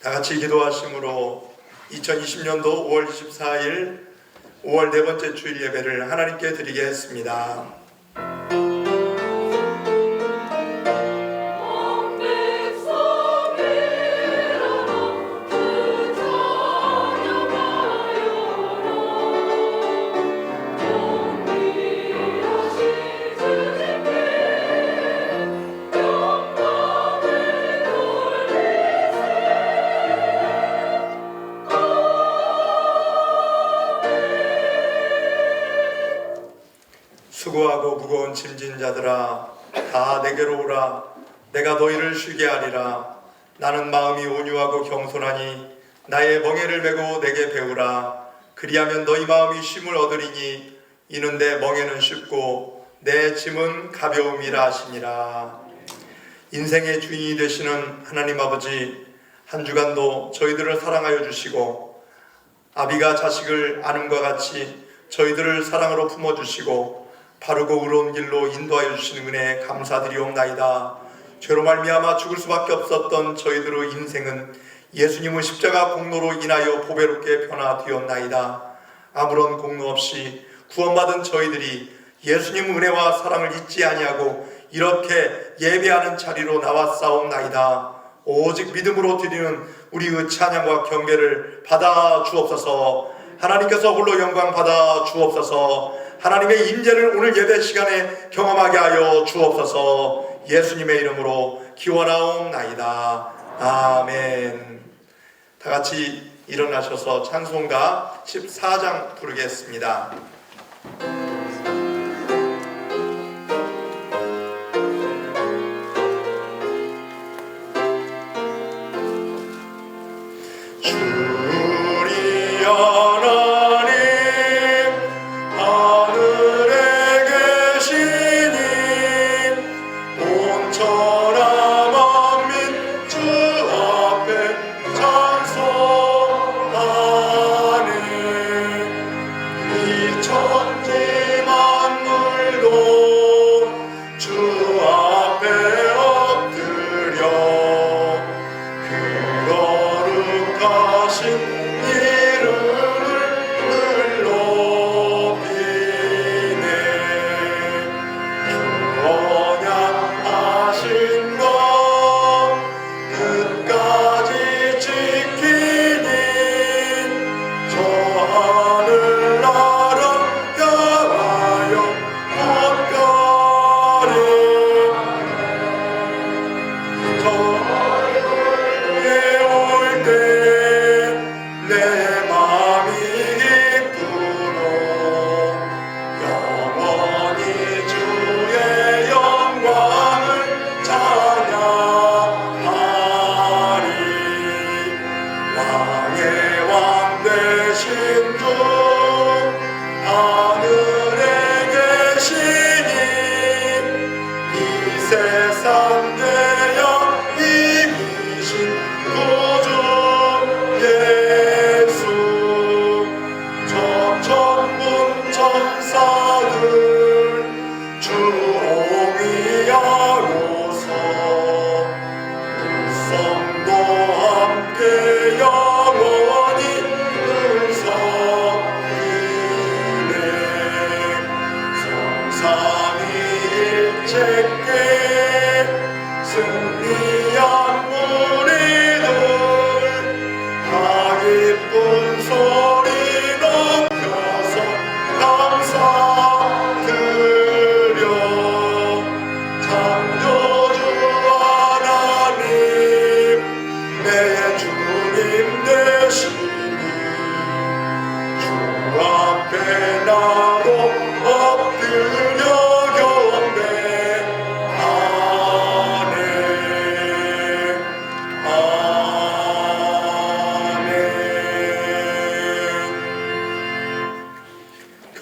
다 같이 기도하심으로 2020년도 5월 24일 5월 네 번째 주일 예배를 하나님께 드리겠습니다. 수고하고 무거운 짐진 자들아 다 내게로 오라. 내가 너희를 쉬게 하리라. 나는 마음이 온유하고 겸손하니 나의 멍에를 메고 내게 배우라. 그리하면 너희 마음이 쉼을 얻으리니 이는 내 멍에는 쉽고 내 짐은 가벼움이라 하시니라. 인생의 주인이 되시는 하나님 아버지, 한 주간도 저희들을 사랑하여 주시고 아비가 자식을 안음과 같이 저희들을 사랑으로 품어주시고 바르고 의로운 길로 인도하여 주시는 은혜에 감사드리옵나이다. 죄로 말미암아 죽을 수밖에 없었던 저희들의 인생은 예수님의 십자가 공로로 인하여 보배롭게 변화되었나이다. 아무런 공로 없이 구원받은 저희들이 예수님 은혜와 사랑을 잊지 아니하고 이렇게 예배하는 자리로 나왔사옵나이다. 오직 믿음으로 드리는 우리의 찬양과 경배를 받아 주옵소서. 하나님께서 홀로 영광 받아 주옵소서. 하나님의 임재를 오늘 예배 시간에 경험하게 하여 주옵소서. 예수님의 이름으로 기원하옵나이다. 아멘. 다 같이 일어나셔서 찬송가 14장 부르겠습니다.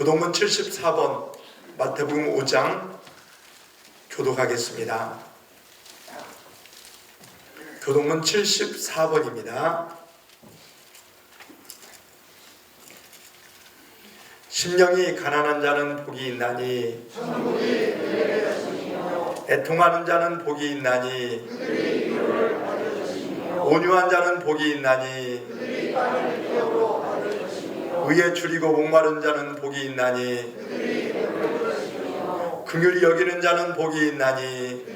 교동문 74번 마태복음 5장 교독하겠습니다. 교동문 74번입니다. 심령이 가난한 자는 복이 있나니 애통하는 자는 복이 있나니 온유한 자는 복이 있나니 의에 줄이고 목마른 자는 복이 있나니 긍휼히 여기는 자는 복이 있나니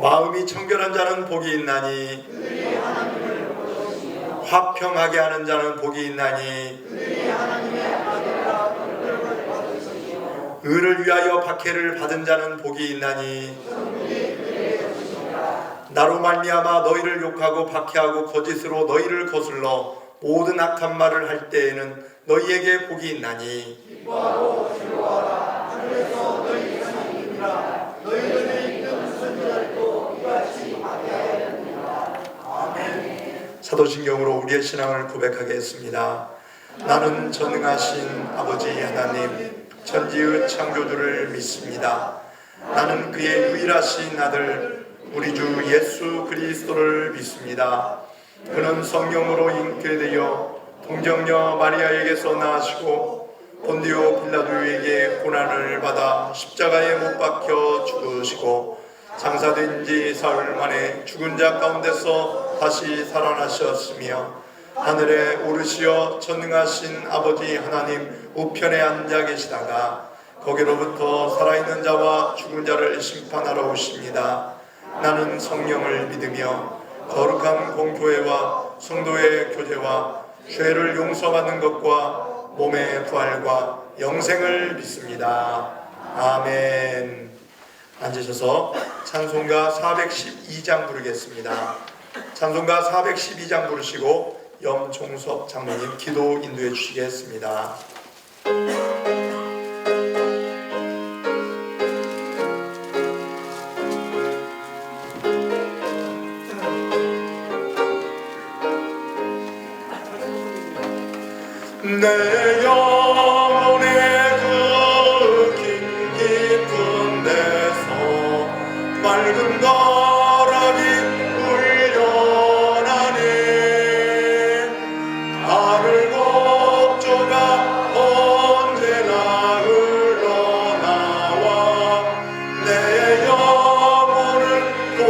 마음이 청결한 자는 복이 있나니 화평하게 하는 자는 복이 있나니 의를 위하여 박해를 받은 자는 복이 있나니 나로 말미암아 너희를 욕하고 박해하고 거짓으로 너희를 거슬러 모든 악한 말을 할 때에는 너희에게 복이 있나니 기뻐하고 즐거워하라. 하늘에서 너희 하나님이라 너희들의 이끄는 선지자들도 이같이 박해하여야 됩니다. 아멘. 사도신경으로 우리의 신앙을 고백하겠습니다. 나는 전능하신 아버지 하나님 천지의 창조주를 믿습니다. 나는 그의 유일하신 아들 우리 주 예수 그리스도를 믿습니다. 그는 성령으로 잉태되어 동정녀 마리아에게서 나시고 본디오 빌라도에게 고난을 받아 십자가에 못 박혀 죽으시고 장사된 지 사흘 만에 죽은 자 가운데서 다시 살아나셨으며 하늘에 오르시어 전능하신 아버지 하나님 우편에 앉아 계시다가 거기로부터 살아있는 자와 죽은 자를 심판하러 오십니다. 나는 성령을 믿으며 거룩한 공교회와 성도의 교제와 죄를 용서받는 것과 몸의 부활과 영생을 믿습니다. 아멘. 앉으셔서 찬송가 412장 부르겠습니다. 찬송가 412장 부르시고 염종섭 장로님 기도 인도해 주시겠습니다. 내 영혼의 그 긴 깊은 데서 맑은 거라기 울려나네. 하늘 곡조가 언제나 흘러나와 내 영혼을 또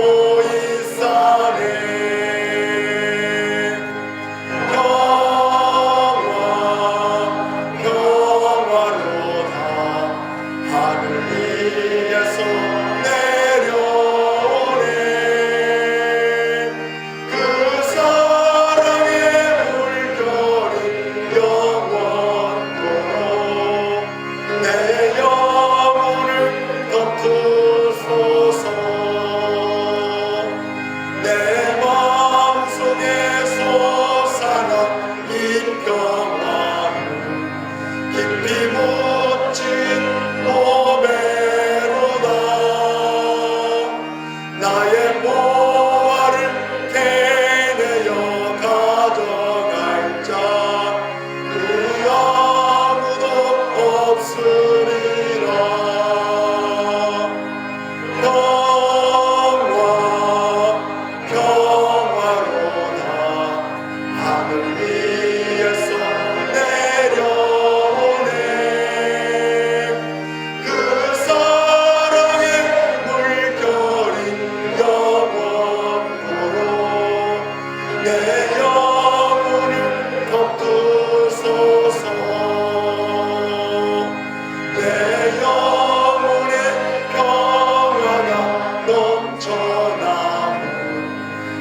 이싸네.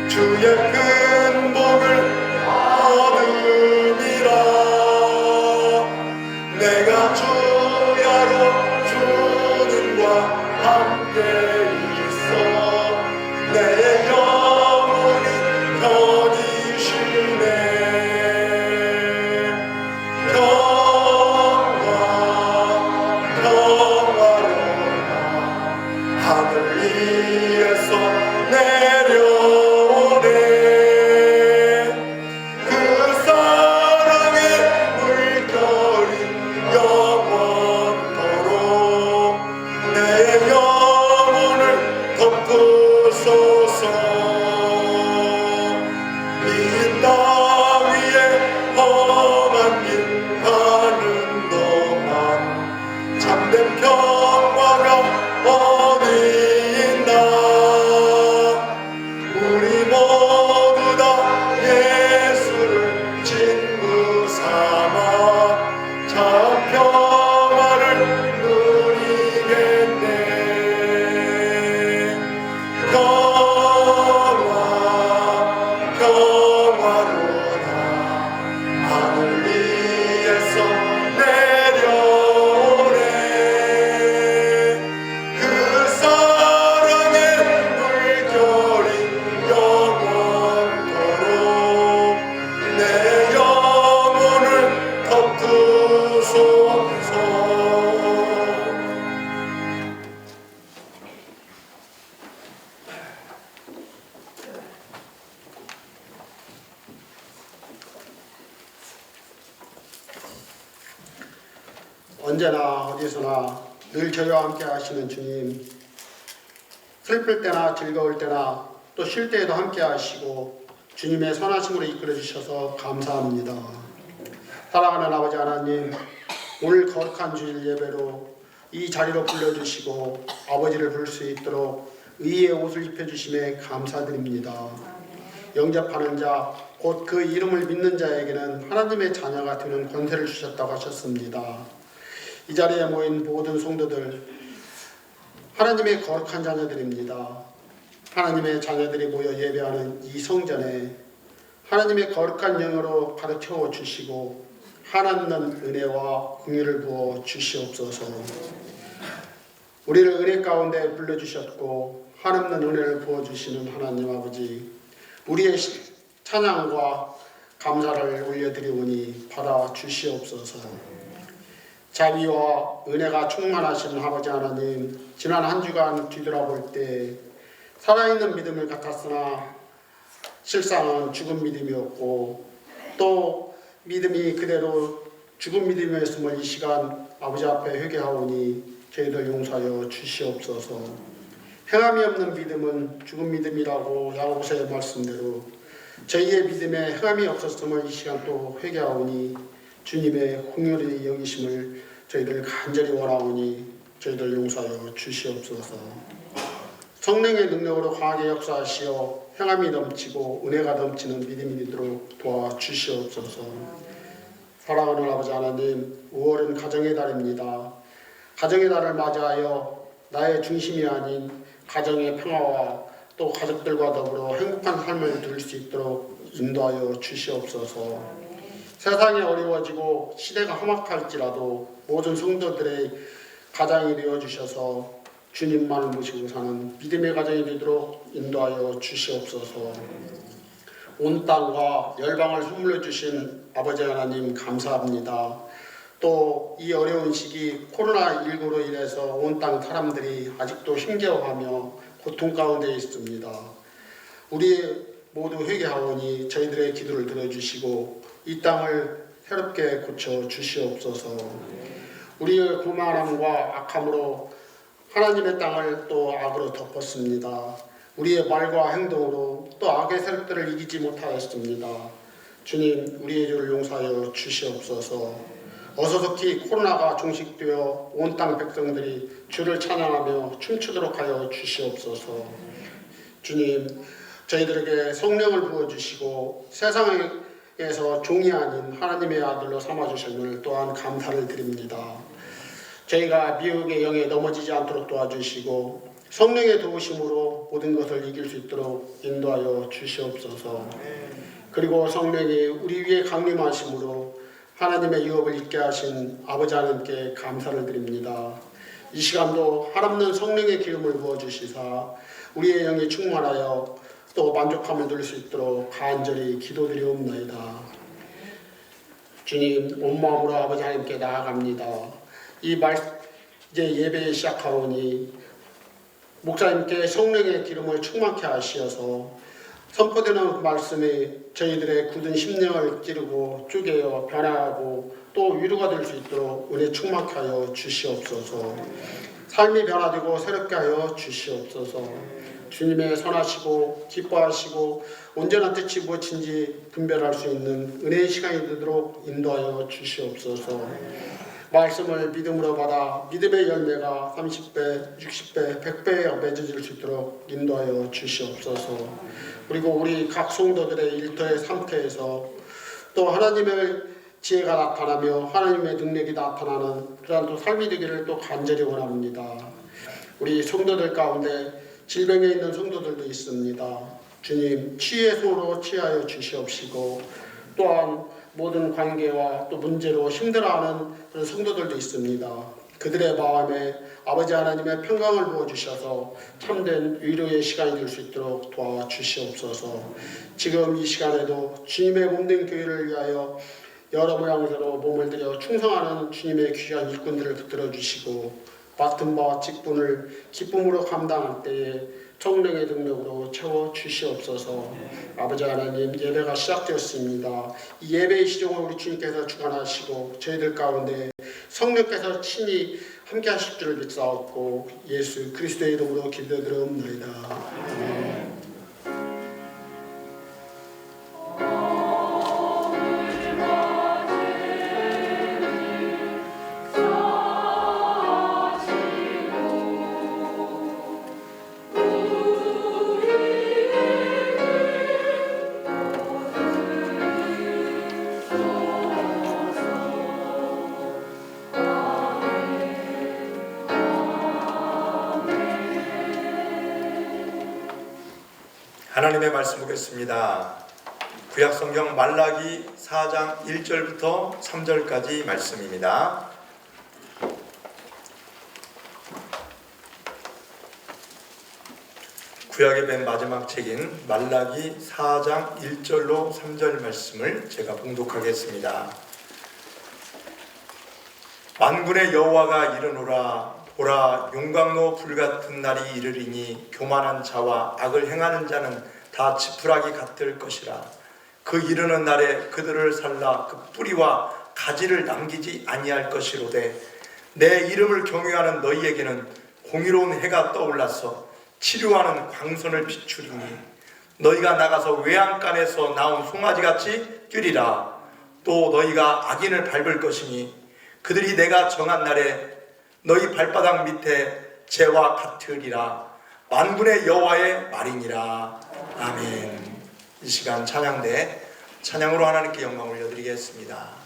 주의 큰 복을 얻음이라. 내가 주야로 주님과 함께 있어 내 영혼이 편이시네. 평화로나 하늘 위에서 내려오네. 언제나 어디서나 늘 저희와 함께 하시는 주님, 슬플 때나 즐거울 때나 또 쉴 때에도 함께 하시고 주님의 선하심으로 이끌어 주셔서 감사합니다. 사랑하는 아버지 하나님, 오늘 거룩한 주일 예배로 이 자리로 불러주시고 아버지를 부를 수 있도록 의의 옷을 입혀주심에 감사드립니다. 영접하는 자, 곧 그 이름을 믿는 자에게는 하나님의 자녀가 되는 권세를 주셨다고 하셨습니다. 이 자리에 모인 모든 성도들, 하나님의 거룩한 자녀들입니다. 하나님의 자녀들이 모여 예배하는 이 성전에 하나님의 거룩한 영으로 가득 채워 주시고 한없는 은혜와 긍휼을 부어 주시옵소서. 우리를 은혜 가운데 불러주셨고 한없는 은혜를 부어주시는 하나님 아버지, 우리의 찬양과 감사를 올려드리오니 받아 주시옵소서. 자비와 은혜가 충만하신 아버지 하나님, 지난 한 주간 뒤돌아볼 때 살아있는 믿음을 같았으나 실상은 죽은 믿음이었고 또 믿음이 그대로 죽은 믿음이었음을 이 시간 아버지 앞에 회개하오니 저희들 용서하여 주시옵소서. 행함이 없는 믿음은 죽은 믿음이라고 야고보서의 말씀대로 저희의 믿음에 행함이 없었음을 이 시간 또 회개하오니 주님의 긍휼히 여기심을 저희들 간절히 원하오니 저희들 용서하여 주시옵소서. 성령의 능력으로 강하게 역사하시어 행함이 넘치고 은혜가 넘치는 믿음이 되도록 도와주시옵소서. 사랑하는 아버지 하나님, 5월은 가정의 달입니다. 가정의 달을 맞이하여 나의 중심이 아닌 가정의 평화와 또 가족들과 더불어 행복한 삶을 누릴 수 있도록 인도하여 주시옵소서. 세상이 어려워지고 시대가 험악할지라도 모든 성도들의 가장이 되어주셔서 주님만을 모시고 사는 믿음의 가정이 되도록 인도하여 주시옵소서. 온 땅과 열방을 선물로 주신 아버지 하나님 감사합니다. 또 이 어려운 시기 코로나19로 인해서 온 땅 사람들이 아직도 힘겨워하며 고통 가운데 있습니다. 우리 모두 회개하오니 저희들의 기도를 들어주시고 이 땅을 새롭게 고쳐 주시옵소서. 우리의 교만함과 악함으로 하나님의 땅을 또 악으로 덮었습니다. 우리의 말과 행동으로 또 악의 세력들을 이기지 못하였습니다. 주님, 우리의 죄를 용서하여 주시옵소서. 어서속히 코로나가 종식되어 온 땅 백성들이 주를 찬양하며 춤추도록 하여 주시옵소서. 주님, 저희들에게 성령을 부어주시고 세상에서 종이 아닌 하나님의 아들로 삼아주심을 또한 감사를 드립니다. 저희가 미혹의 영에 넘어지지 않도록 도와주시고 성령의 도우심으로 모든 것을 이길 수 있도록 인도하여 주시옵소서. 그리고 성령이 우리 위에 강림하심으로 하나님의 유업을 잊게 하신 아버지 하나님께 감사를 드립니다. 이 시간도 한없는 성령의 기름을 부어주시사 우리의 영이 충만하여 또 만족함을 누릴 수 있도록 간절히 기도드리옵나이다. 주님, 온 마음으로 아버지 하나님께 나아갑니다. 이제 예배 시작하오니 목사님께 성령의 기름을 충만케 하시어서 선포되는 말씀이 저희들의 굳은 심령을 찌르고 쪼개어 변화하고 또 위로가 될 수 있도록 은혜 충만케 하여 주시옵소서. 삶이 변화되고 새롭게 하여 주시옵소서. 주님의 선하시고 기뻐하시고 온전한 뜻이 무엇인지 분별할 수 있는 은혜의 시간이 되도록 인도하여 주시옵소서. 말씀을 믿음으로 받아 믿음의 열매가 30배, 60배, 100배에 맺어질 수 있도록 인도하여 주시옵소서. 그리고 우리 각 성도들의 일터의 상태에서 또 하나님의 지혜가 나타나며 하나님의 능력이 나타나는 그러한 또 삶이 되기를 또 간절히 원합니다. 우리 성도들 가운데 질병에 있는 성도들도 있습니다. 주님, 치유의 손으로 치유하여 주시옵시고 또한 모든 관계와 또 문제로 힘들어하는 그런 성도들도 있습니다. 그들의 마음에 아버지 하나님의 평강을 부어주셔서 참된 위로의 시간이 될 수 있도록 도와주시옵소서. 지금 이 시간에도 주님의 몸된 교회를 위하여 여러 모양새로 몸을 들여 충성하는 주님의 귀한 일꾼들을 붙들어 주시고 맡은 바와 직분을 기쁨으로 감당할 때에 성령의 능력으로 채워 주시옵소서. 아버지 하나님, 예배가 시작되었습니다. 이 예배의 시종을 우리 주님께서 주관하시고 저희들 가운데 성령께서 친히 함께 하실 줄을 믿사옵고 예수 그리스도의 이름으로 기도드리옵나이다. 아멘. 하나님의 말씀 보겠습니다. 구약성경 말라기 4장 1절부터 3절까지 말씀입니다. 구약의 맨 마지막 책인 말라기 4장 1절로 3절 말씀을 제가 봉독하겠습니다. 만군의 여호와가 이르노라. 보라, 용광로 불같은 날이 이르리니 교만한 자와 악을 행하는 자는 다 지푸라기 같을 것이라. 그 이르는 날에 그들을 살라 그 뿌리와 가지를 남기지 아니할 것이로되 내 이름을 경외하는 너희에게는 공의로운 해가 떠올라서 치료하는 광선을 비추리니 너희가 나가서 외양간에서 나온 송아지같이 뛰리라. 또 너희가 악인을 밟을 것이니 그들이 내가 정한 날에 너희 발바닥 밑에 재와 같으리라. 만군의 여호와의 말이니라. 아멘. 이 시간 찬양대 찬양으로 하나님께 영광 올려드리겠습니다.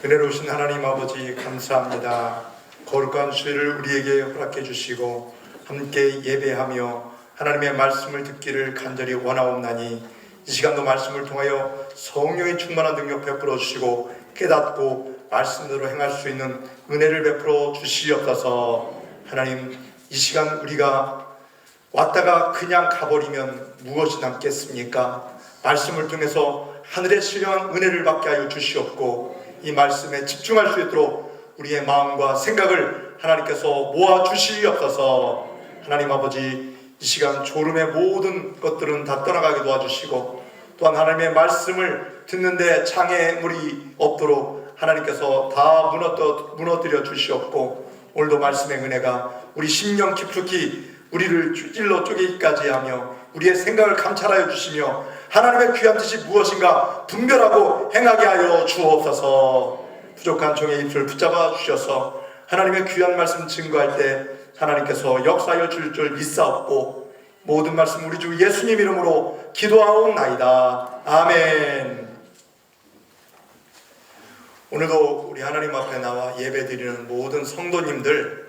은혜로우신 하나님 아버지 감사합니다. 거룩한 수요일을 우리에게 허락해 주시고 함께 예배하며 하나님의 말씀을 듣기를 간절히 원하옵나니 이 시간도 말씀을 통하여 성령의 충만한 능력 베풀어 주시고 깨닫고 말씀대로 행할 수 있는 은혜를 베풀어 주시옵소서. 하나님, 이 시간 우리가 왔다가 그냥 가버리면 무엇이 남겠습니까? 말씀을 통해서 하늘의 신령한 은혜를 받게 하여 주시옵고 이 말씀에 집중할 수 있도록 우리의 마음과 생각을 하나님께서 모아 주시옵소서. 하나님 아버지, 이 시간 졸음의 모든 것들은 다 떠나가게 도와주시고 또한 하나님의 말씀을 듣는데 장애물이 없도록 하나님께서 다 무너뜨려 주시옵고 오늘도 말씀의 은혜가 우리 심령 깊숙이 우리를 찔러 쪼개기까지 하며 우리의 생각을 감찰하여 주시며 하나님의 귀한 뜻이 무엇인가 분별하고 행하게 하여 주옵소서. 부족한 종의 입술을 붙잡아 주셔서 하나님의 귀한 말씀 증거할 때 하나님께서 역사하여 줄 줄 믿사옵고 모든 말씀 우리 주 예수님 이름으로 기도하옵나이다. 아멘. 오늘도 우리 하나님 앞에 나와 예배드리는 모든 성도님들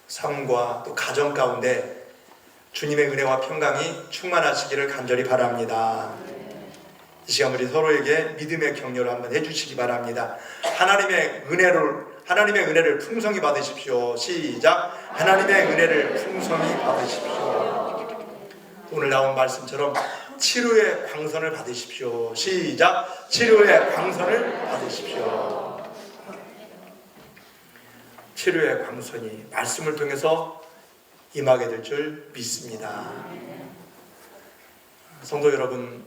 삶과 또 가정 가운데 주님의 은혜와 평강이 충만하시기를 간절히 바랍니다. 이 시간 우리 서로에게 믿음의 격려를 한번 해주시기 바랍니다. 하나님의 은혜를 풍성히 받으십시오. 시작. 하나님의 은혜를 풍성히 받으십시오. 오늘 나온 말씀처럼 치료의 광선을 받으십시오. 시작. 치료의 광선을 받으십시오. 치료의 광선이 말씀을 통해서 임하게 될 줄 믿습니다. 성도 여러분,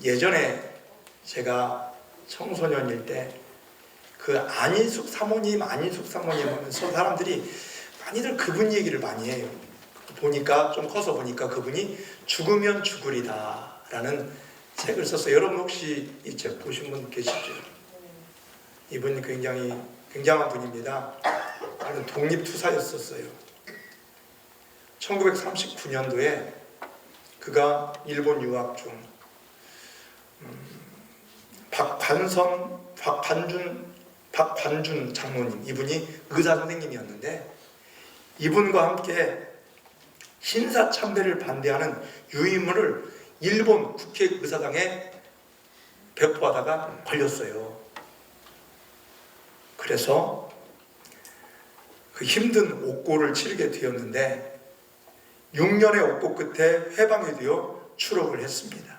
예전에 제가 청소년일 때 그 안인숙 사모님 하면서 사람들이 많이들 그분 얘기를 많이 해요. 보니까 좀 커서 보니까 그분이 죽으면 죽으리다 라는 책을 썼어요. 여러분 혹시 이 책 보신 분 계시죠? 이분 굉장히 굉장한 분입니다. 독립투사였었어요. 1939년도에 그가 일본 유학 중 박관준 장로님, 이분이 의사 선생님이었는데 이분과 함께 신사참배를 반대하는 유인물을 일본 국회의사당에 배포하다가 걸렸어요. 그래서 그 힘든 옥고를 치르게 되었는데 6년의 옥고 끝에 해방이 되어 추록을 했습니다.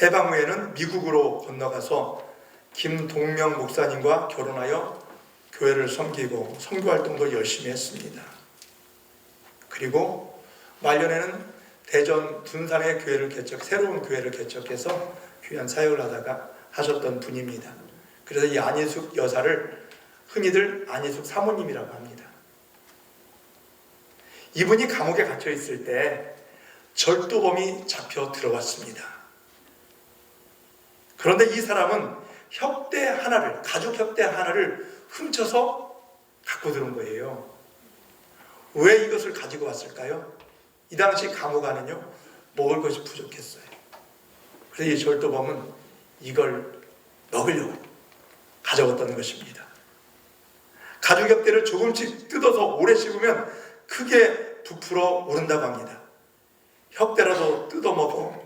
해방 후에는 미국으로 건너가서 김동명 목사님과 결혼하여 교회를 섬기고 선교활동도 열심히 했습니다. 그리고 말년에는 대전 둔산의 새로운 교회를 개척해서 귀한 사역을 하셨던 분입니다. 그래서 이 안희숙 여사를 흔히들 안희숙 사모님이라고 합니다. 이분이 감옥에 갇혀 있을 때 절도범이 잡혀 들어왔습니다. 그런데 이 사람은 가죽 협대 하나를 훔쳐서 갖고 들어온 거예요. 왜 이것을 가지고 왔을까요? 이 당시 감옥 안은요, 먹을 것이 부족했어요. 그래서 이 절도범은 이걸 먹으려고 가져왔다는 것입니다. 가죽 협대를 조금씩 뜯어서 오래 씹으면 크게 부풀어 오른다고 합니다. 협대라도 뜯어먹어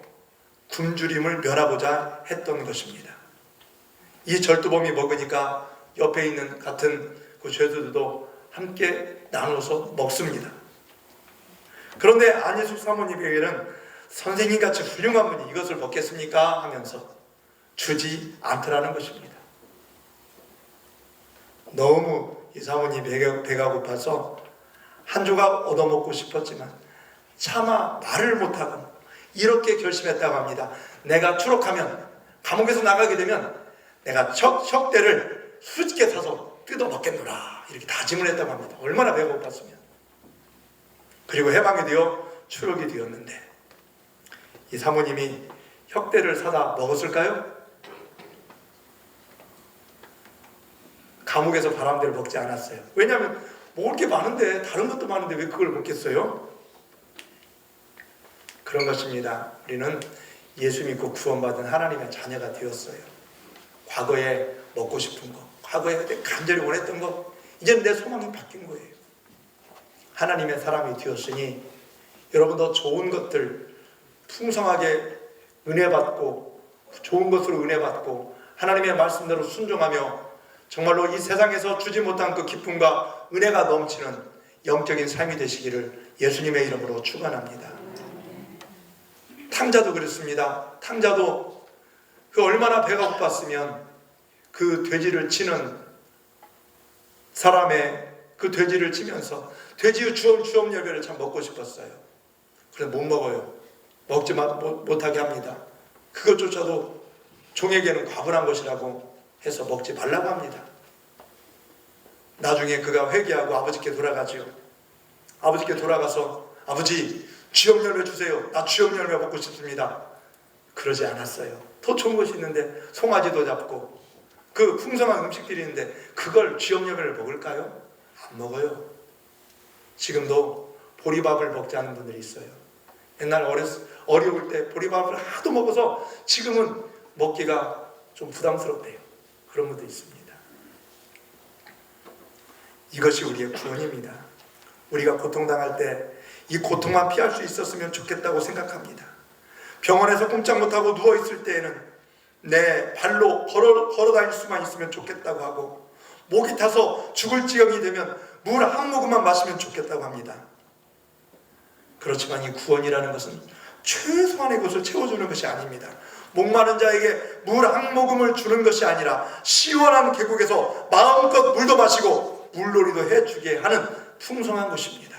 굶주림을 면하고자 했던 것입니다. 이 절도범이 먹으니까 옆에 있는 같은 그 죄수들도 함께 나눠서 먹습니다. 그런데 안희숙 사모님에게는 선생님같이 훌륭한 분이 이것을 먹겠습니까? 하면서 주지 않더라는 것입니다. 너무 이 사모님 배가 고파서 한 조각 얻어먹고 싶었지만 차마 말을 못하고 이렇게 결심했다고 합니다. 내가 추록하면, 감옥에서 나가게 되면 내가 척대를 수직에 사서 뜯어먹겠노라, 이렇게 다짐을 했다고 합니다. 얼마나 배가 고팠으면. 그리고 해방이 되어 추록이 되었는데 이 사모님이 혁대를 사다 먹었을까요? 감옥에서 바람대로 먹지 않았어요. 왜냐하면 먹을 게 많은데, 다른 것도 많은데 왜 그걸 먹겠어요? 그런 것입니다. 우리는 예수 믿고 구원받은 하나님의 자녀가 되었어요. 과거에 먹고 싶은 거, 과거에 간절히 원했던 거, 이제는 내 소망이 바뀐 거예요. 하나님의 사람이 되었으니 여러분도 좋은 것들 풍성하게 은혜받고, 좋은 것으로 은혜받고 하나님의 말씀대로 순종하며 정말로 이 세상에서 주지 못한 그 기쁨과 은혜가 넘치는 영적인 삶이 되시기를 예수님의 이름으로 축원합니다. 탕자도 그렇습니다. 탕자도 그 얼마나 배가 고팠으면 그 돼지를 치는 사람의 그 돼지를 치면서 돼지의 주엄주엄열매를 참 먹고 싶었어요. 그런데 못 먹어요. 먹지 못하게 합니다. 그것조차도 종에게는 과분한 것이라고 해서 먹지 말라고 합니다. 나중에 그가 회개하고 아버지께 돌아가지요. 아버지께 돌아가서 아버지 주엄열매 주세요. 나 주엄열매 먹고 싶습니다. 그러지 않았어요. 더 좋은 것이 있는데 송아지도 잡고 그 풍성한 음식들이 있는데 그걸 주엄열매를 먹을까요? 안 먹어요. 지금도 보리밥을 먹지 않는 분들이 있어요. 옛날 어려울 때 보리밥을 하도 먹어서 지금은 먹기가 좀 부담스럽대요. 그런 분도 있습니다. 이것이 우리의 구원입니다. 우리가 고통당할 때 이 고통만 피할 수 있었으면 좋겠다고 생각합니다. 병원에서 꼼짝 못하고 누워있을 때에는 내 발로 걸어 다닐 수만 있으면 좋겠다고 하고, 목이 타서 죽을 지경이 되면 물 한 모금만 마시면 좋겠다고 합니다. 그렇지만 이 구원이라는 것은 최소한의 것을 채워주는 것이 아닙니다. 목마른 자에게 물 한 모금을 주는 것이 아니라 시원한 계곡에서 마음껏 물도 마시고 물놀이도 해주게 하는 풍성한 것입니다.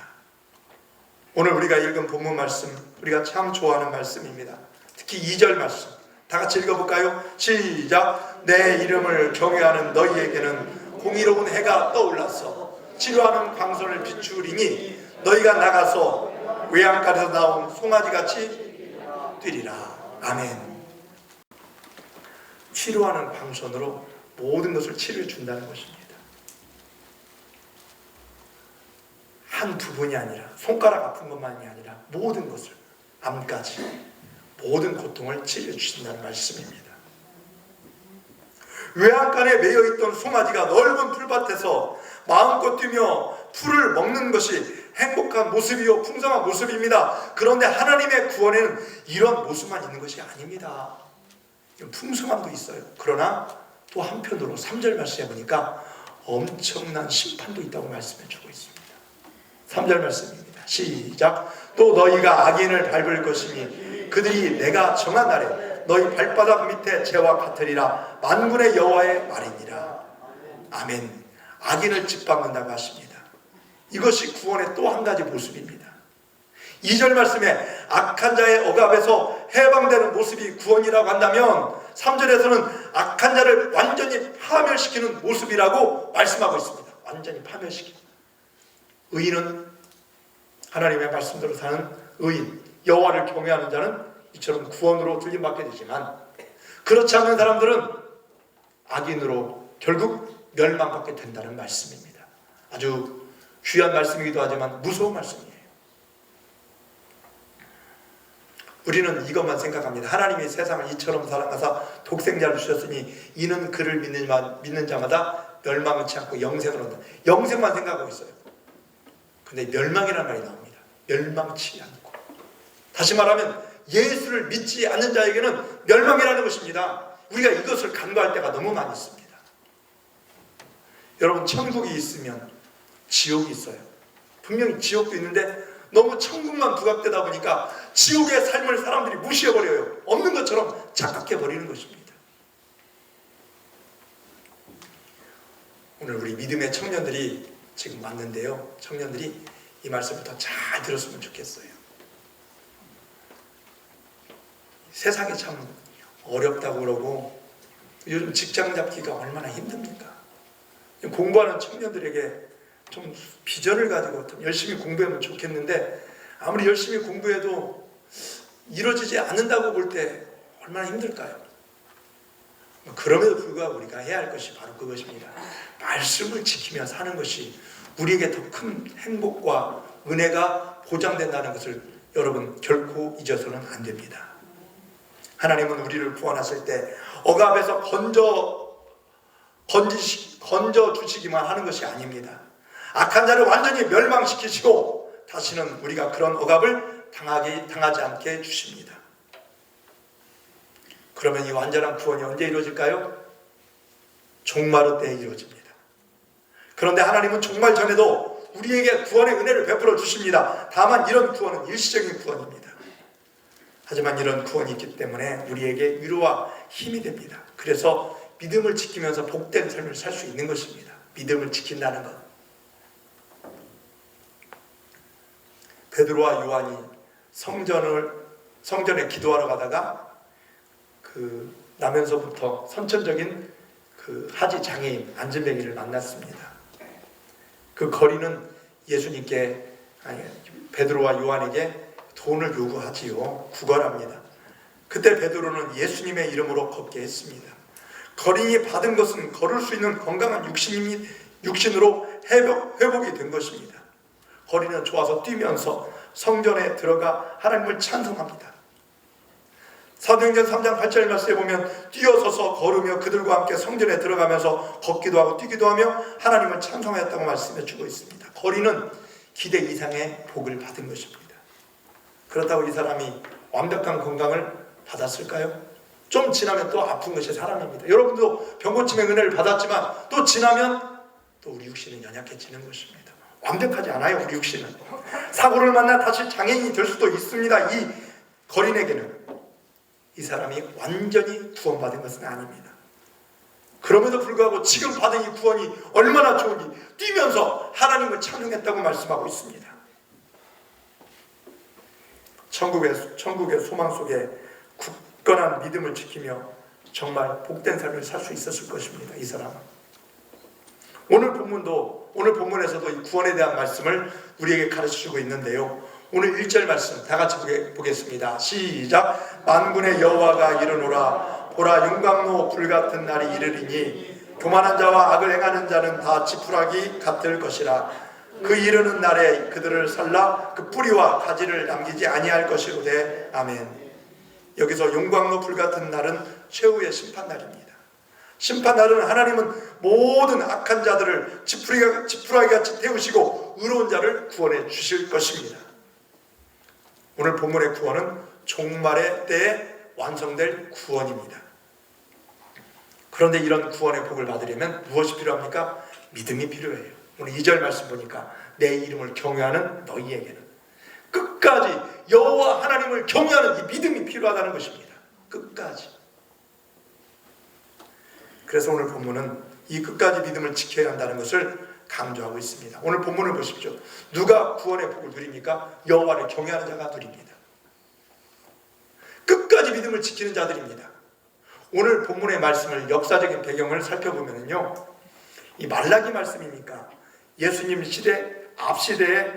오늘 우리가 읽은 본문 말씀, 우리가 참 좋아하는 말씀입니다. 특히 2절 말씀 다 같이 읽어볼까요? 시작. 내 이름을 경외하는 너희에게는 공의로운 해가 떠올라서 치료하는 광선을 비추리니 너희가 나가서 외양간에서 나온 송아지같이 뛰리라. 아멘. 치료하는 광선으로 모든 것을 치료해 준다는 것입니다. 한 부분이 아니라 손가락 아픈 것만이 아니라 모든 것을, 암까지 모든 고통을 치료해 주신다는 말씀입니다. 외양간에 매여있던 송아지가 넓은 풀밭에서 마음껏 뛰며 풀을 먹는 것이 행복한 모습이요 풍성한 모습입니다. 그런데 하나님의 구원에는 이런 모습만 있는 것이 아닙니다. 풍성함도 있어요. 그러나 또 한편으로 3절 말씀해 보니까 엄청난 심판도 있다고 말씀해 주고 있습니다. 3절 말씀입니다. 시작. 또 너희가 악인을 밟을 것이니 그들이 내가 정한 날에 너희 발바닥 밑에 재와 같으리라. 만군의 여호와의 말이니라. 아멘. 악인을 짓밟는다고 하십니다. 이것이 구원의 또 한 가지 모습입니다. 2절 말씀에 악한 자의 억압에서 해방되는 모습이 구원이라고 한다면 3절에서는 악한 자를 완전히 파멸시키는 모습이라고 말씀하고 있습니다. 완전히 파멸시키는. 의인은 하나님의 말씀대로 사는 의인, 여호와를 경외하는 자는 이처럼 구원으로 들림받게 되지만 그렇지 않는 사람들은 악인으로 결국 멸망받게 된다는 말씀입니다. 아주 귀한 말씀이기도 하지만 무서운 말씀이에요. 우리는 이것만 생각합니다. 하나님이 세상을 이처럼 사랑하사 독생자를 주셨으니 이는 그를 믿는 자마다 멸망치 않고 영생을 얻는다. 영생만 생각하고 있어요. 근데 멸망이라는 말이 나옵니다. 멸망치 않고. 다시 말하면 예수를 믿지 않는 자에게는 멸망이라는 것입니다. 우리가 이것을 간과할 때가 너무 많이 있습니다. 여러분, 천국이 있으면 지옥이 있어요. 분명히 지옥도 있는데 너무 천국만 부각되다 보니까 지옥의 삶을 사람들이 무시해버려요. 없는 것처럼 착각해버리는 것입니다. 오늘 우리 믿음의 청년들이 지금 왔는데요. 청년들이 이 말씀을 더 잘 들었으면 좋겠어요. 세상이 참 어렵다고 그러고 요즘 직장 잡기가 얼마나 힘듭니까? 공부하는 청년들에게 좀 비전을 가지고 좀 열심히 공부하면 좋겠는데 아무리 열심히 공부해도 이루어지지 않는다고 볼 때 얼마나 힘들까요? 그럼에도 불구하고 우리가 해야 할 것이 바로 그것입니다. 말씀을 지키며 사는 것이 우리에게 더 큰 행복과 은혜가 보장된다는 것을 여러분 결코 잊어서는 안 됩니다. 하나님은 우리를 구원하실 때 억압에서 건져 주시기만 하는 것이 아닙니다. 악한 자를 완전히 멸망시키시고 다시는 우리가 그런 억압을 당하지 않게 해주십니다. 그러면 이 완전한 구원이 언제 이루어질까요? 종말의 때에 이루어집니다. 그런데 하나님은 종말 전에도 우리에게 구원의 은혜를 베풀어 주십니다. 다만 이런 구원은 일시적인 구원입니다. 하지만 이런 구원이 있기 때문에 우리에게 위로와 힘이 됩니다. 그래서 믿음을 지키면서 복된 삶을 살 수 있는 것입니다. 믿음을 지킨다는 것. 베드로와 요한이 성전에 기도하러 가다가 나면서부터 선천적인 하지 장애인 안진뱅이를 만났습니다. 그 거리는 예수님께 베드로와 요한에게 돈을 요구하지요. 구걸합니다. 그때 베드로는 예수님의 이름으로 걷게 했습니다. 거린이 받은 것은 걸을 수 있는 건강한 육신으로 회복이 된 것입니다. 거린은 좋아서 뛰면서 성전에 들어가 하나님을 찬송합니다. 사도행전 3장 8절 말씀에 보면 뛰어서서 걸으며 그들과 함께 성전에 들어가면서 걷기도 하고 뛰기도 하며 하나님을 찬송하였다고 말씀해 주고 있습니다. 거린은 기대 이상의 복을 받은 것입니다. 그렇다고 이 사람이 완벽한 건강을 받았을까요? 좀 지나면 또 아픈 것이 사람입니다. 여러분도 병고침의 은혜를 받았지만 또 지나면 또 우리 육신은 연약해지는 것입니다. 완벽하지 않아요. 우리 육신은 사고를 만나 다시 장애인이 될 수도 있습니다. 이 거린에게는 이 사람이 완전히 구원받은 것은 아닙니다. 그럼에도 불구하고 지금 받은 이 구원이 얼마나 좋은지 뛰면서 하나님을 찬송했다고 말씀하고 있습니다. 천국의 소망 속에 굳건한 믿음을 지키며 정말 복된 삶을 살 수 있었을 것입니다. 이 사람은. 오늘 본문에서도 이 구원에 대한 말씀을 우리에게 가르쳐주고 있는데요. 오늘 1절 말씀 다 같이 보겠습니다. 시작. 만군의 여호와가 이르노라. 보라, 용광로 불같은 날이 이르리니 교만한 자와 악을 행하는 자는 다 지푸라기 같을 것이라. 그 이르는 날에 그들을 살라 그 뿌리와 가지를 남기지 아니할 것이로되. 아멘. 여기서 용광로 불같은 날은 최후의 심판날입니다. 심판날은 하나님은 모든 악한 자들을 지푸라기같이 태우시고 의로운 자를 구원해 주실 것입니다. 오늘 본문의 구원은 종말의 때에 완성될 구원입니다. 그런데 이런 구원의 복을 받으려면 무엇이 필요합니까? 믿음이 필요해요. 오늘 2절 말씀 보니까 내 이름을 경외하는 너희에게는 끝까지 여호와 하나님을 경외하는 이 믿음이 필요하다는 것입니다. 끝까지. 그래서 오늘 본문은 이 끝까지 믿음을 지켜야 한다는 것을 강조하고 있습니다. 오늘 본문을 보십시오. 누가 구원의 복을 누립니까? 여호와를 경외하는 자가 누립니다. 끝까지 믿음을 지키는 자들입니다. 오늘 본문의 말씀을 역사적인 배경을 살펴보면요, 이 말라기 말씀이니까 예수님 시대 앞 시대에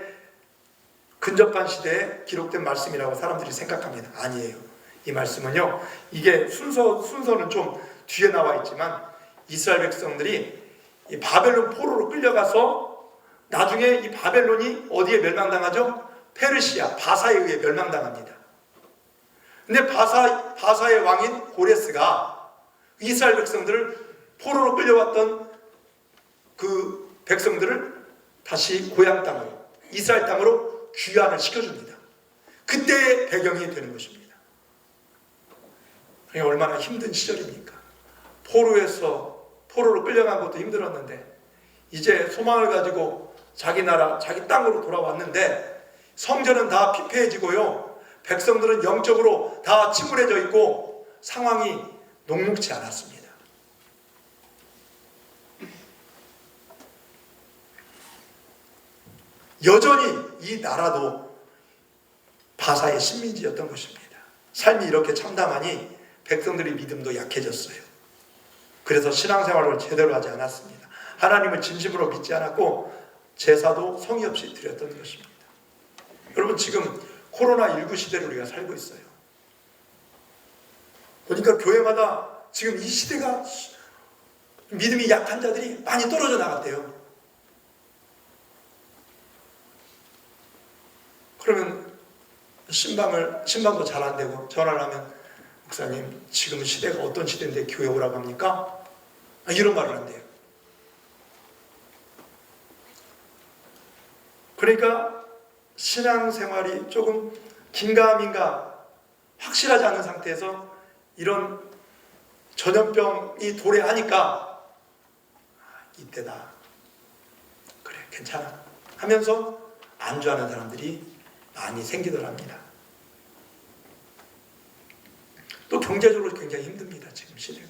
근접한 시대에 기록된 말씀이라고 사람들이 생각합니다. 아니에요. 이 말씀은요, 이게 순서는 좀 뒤에 나와 있지만 이스라엘 백성들이 이 바벨론 포로로 끌려가서 나중에 이 바벨론이 어디에 멸망당하죠? 페르시아, 바사에 의해 멸망당합니다. 근데 바사의 왕인 고레스가 이스라엘 백성들을 포로로 끌려왔던 그 백성들을 다시 고향 땅으로, 이스라엘 땅으로 귀환을 시켜줍니다. 그때의 배경이 되는 것입니다. 얼마나 힘든 시절입니까? 포로로 끌려간 것도 힘들었는데 이제 소망을 가지고 자기 나라, 자기 땅으로 돌아왔는데 성전은 다 피폐해지고요, 백성들은 영적으로 다 침울해져 있고 상황이 녹록지 않았습니다. 여전히 이 나라도 바사의 식민지였던 것입니다. 삶이 이렇게 참담하니 백성들의 믿음도 약해졌어요. 그래서 신앙생활을 제대로 하지 않았습니다. 하나님을 진심으로 믿지 않았고 제사도 성의 없이 드렸던 것입니다. 여러분, 지금 코로나19 시대를 우리가 살고 있어요. 보니까 교회마다 지금 이 시대가 믿음이 약한 자들이 많이 떨어져 나갔대요. 그러면 신방도 잘 안 되고 전화를 하면 목사님, 지금 시대가 어떤 시대인데 교회 오라고 합니까? 이런 말을 한대요. 그러니까 신앙생활이 조금 긴가민가 확실하지 않은 상태에서 이런 전염병이 도래하니까 이때다. 그래, 괜찮아. 하면서 안주하는 사람들이 많이 생기더랍니다. 또 경제적으로 굉장히 힘듭니다. 지금 시대가.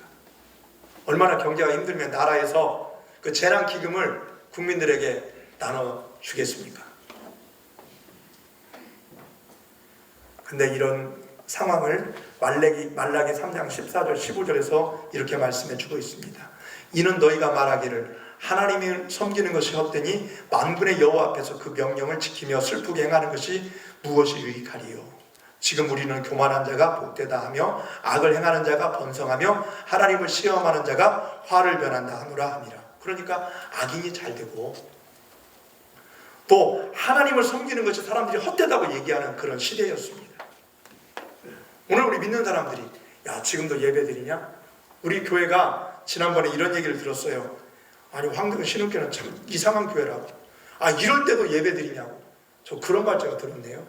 얼마나 경제가 힘들면 나라에서 그 재난 기금을 국민들에게 나눠주겠습니까? 근데 이런 상황을 말라기 3장 14절 15절에서 이렇게 말씀해 주고 있습니다. 이는 너희가 말하기를 하나님을 섬기는 것이 헛되니 만군의 여호와 앞에서 그 명령을 지키며 슬프게 행하는 것이 무엇이 유익하리요. 지금 우리는 교만한 자가 복되다 하며 악을 행하는 자가 번성하며 하나님을 시험하는 자가 화를 변한다 하노라 하니라. 그러니까 악인이 잘 되고 또 하나님을 섬기는 것이 사람들이 헛되다고 얘기하는 그런 시대였습니다. 오늘 우리 믿는 사람들이 야 지금도 예배 드리냐? 우리 교회가 지난번에 이런 얘기를 들었어요. 아니 황등 신흥교는 참 이상한 교회라고. 아 이럴 때도 예배 드리냐고. 저 그런 말 제가 들었네요.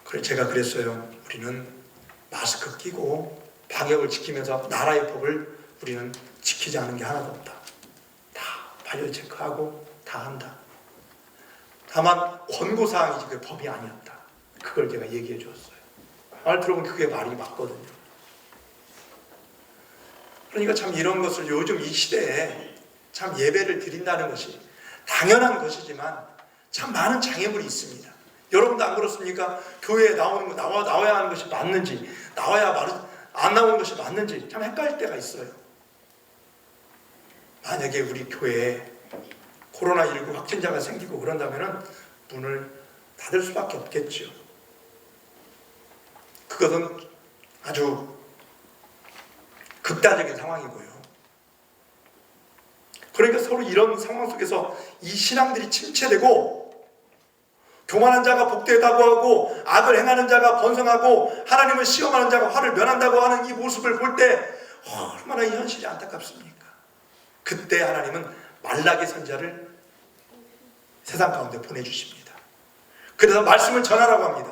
그래서 제가 그랬어요. 우리는 마스크 끼고 방역을 지키면서 나라의 법을 우리는 지키지 않은 게 하나도 없다. 다 발열 체크하고 다 한다. 다만 권고사항이지 그 법이 아니었다. 그걸 제가 얘기해 주었어요. 말 들어보면 그게 말이 맞거든요. 그러니까 참 이런 것을 요즘 이 시대에 참 예배를 드린다는 것이 당연한 것이지만 참 많은 장애물이 있습니다. 여러분도 안 그렇습니까? 교회에 나오는 거 나와야 하는 것이 맞는지 안 나오는 것이 맞는지 참 헷갈릴 때가 있어요. 만약에 우리 교회에 코로나19 확진자가 생기고 그런다면 문을 닫을 수밖에 없겠죠. 그것은 아주 극단적인 상황이고요. 그러니까 서로 이런 상황 속에서 이 신앙들이 침체되고 교만한 자가 복되다고 하고 악을 행하는 자가 번성하고 하나님을 시험하는 자가 화를 면한다고 하는 이 모습을 볼 때 얼마나 이 현실이 안타깝습니까? 그때 하나님은 말라기 선지자를 세상 가운데 보내주십니다. 그래서 말씀을 전하라고 합니다.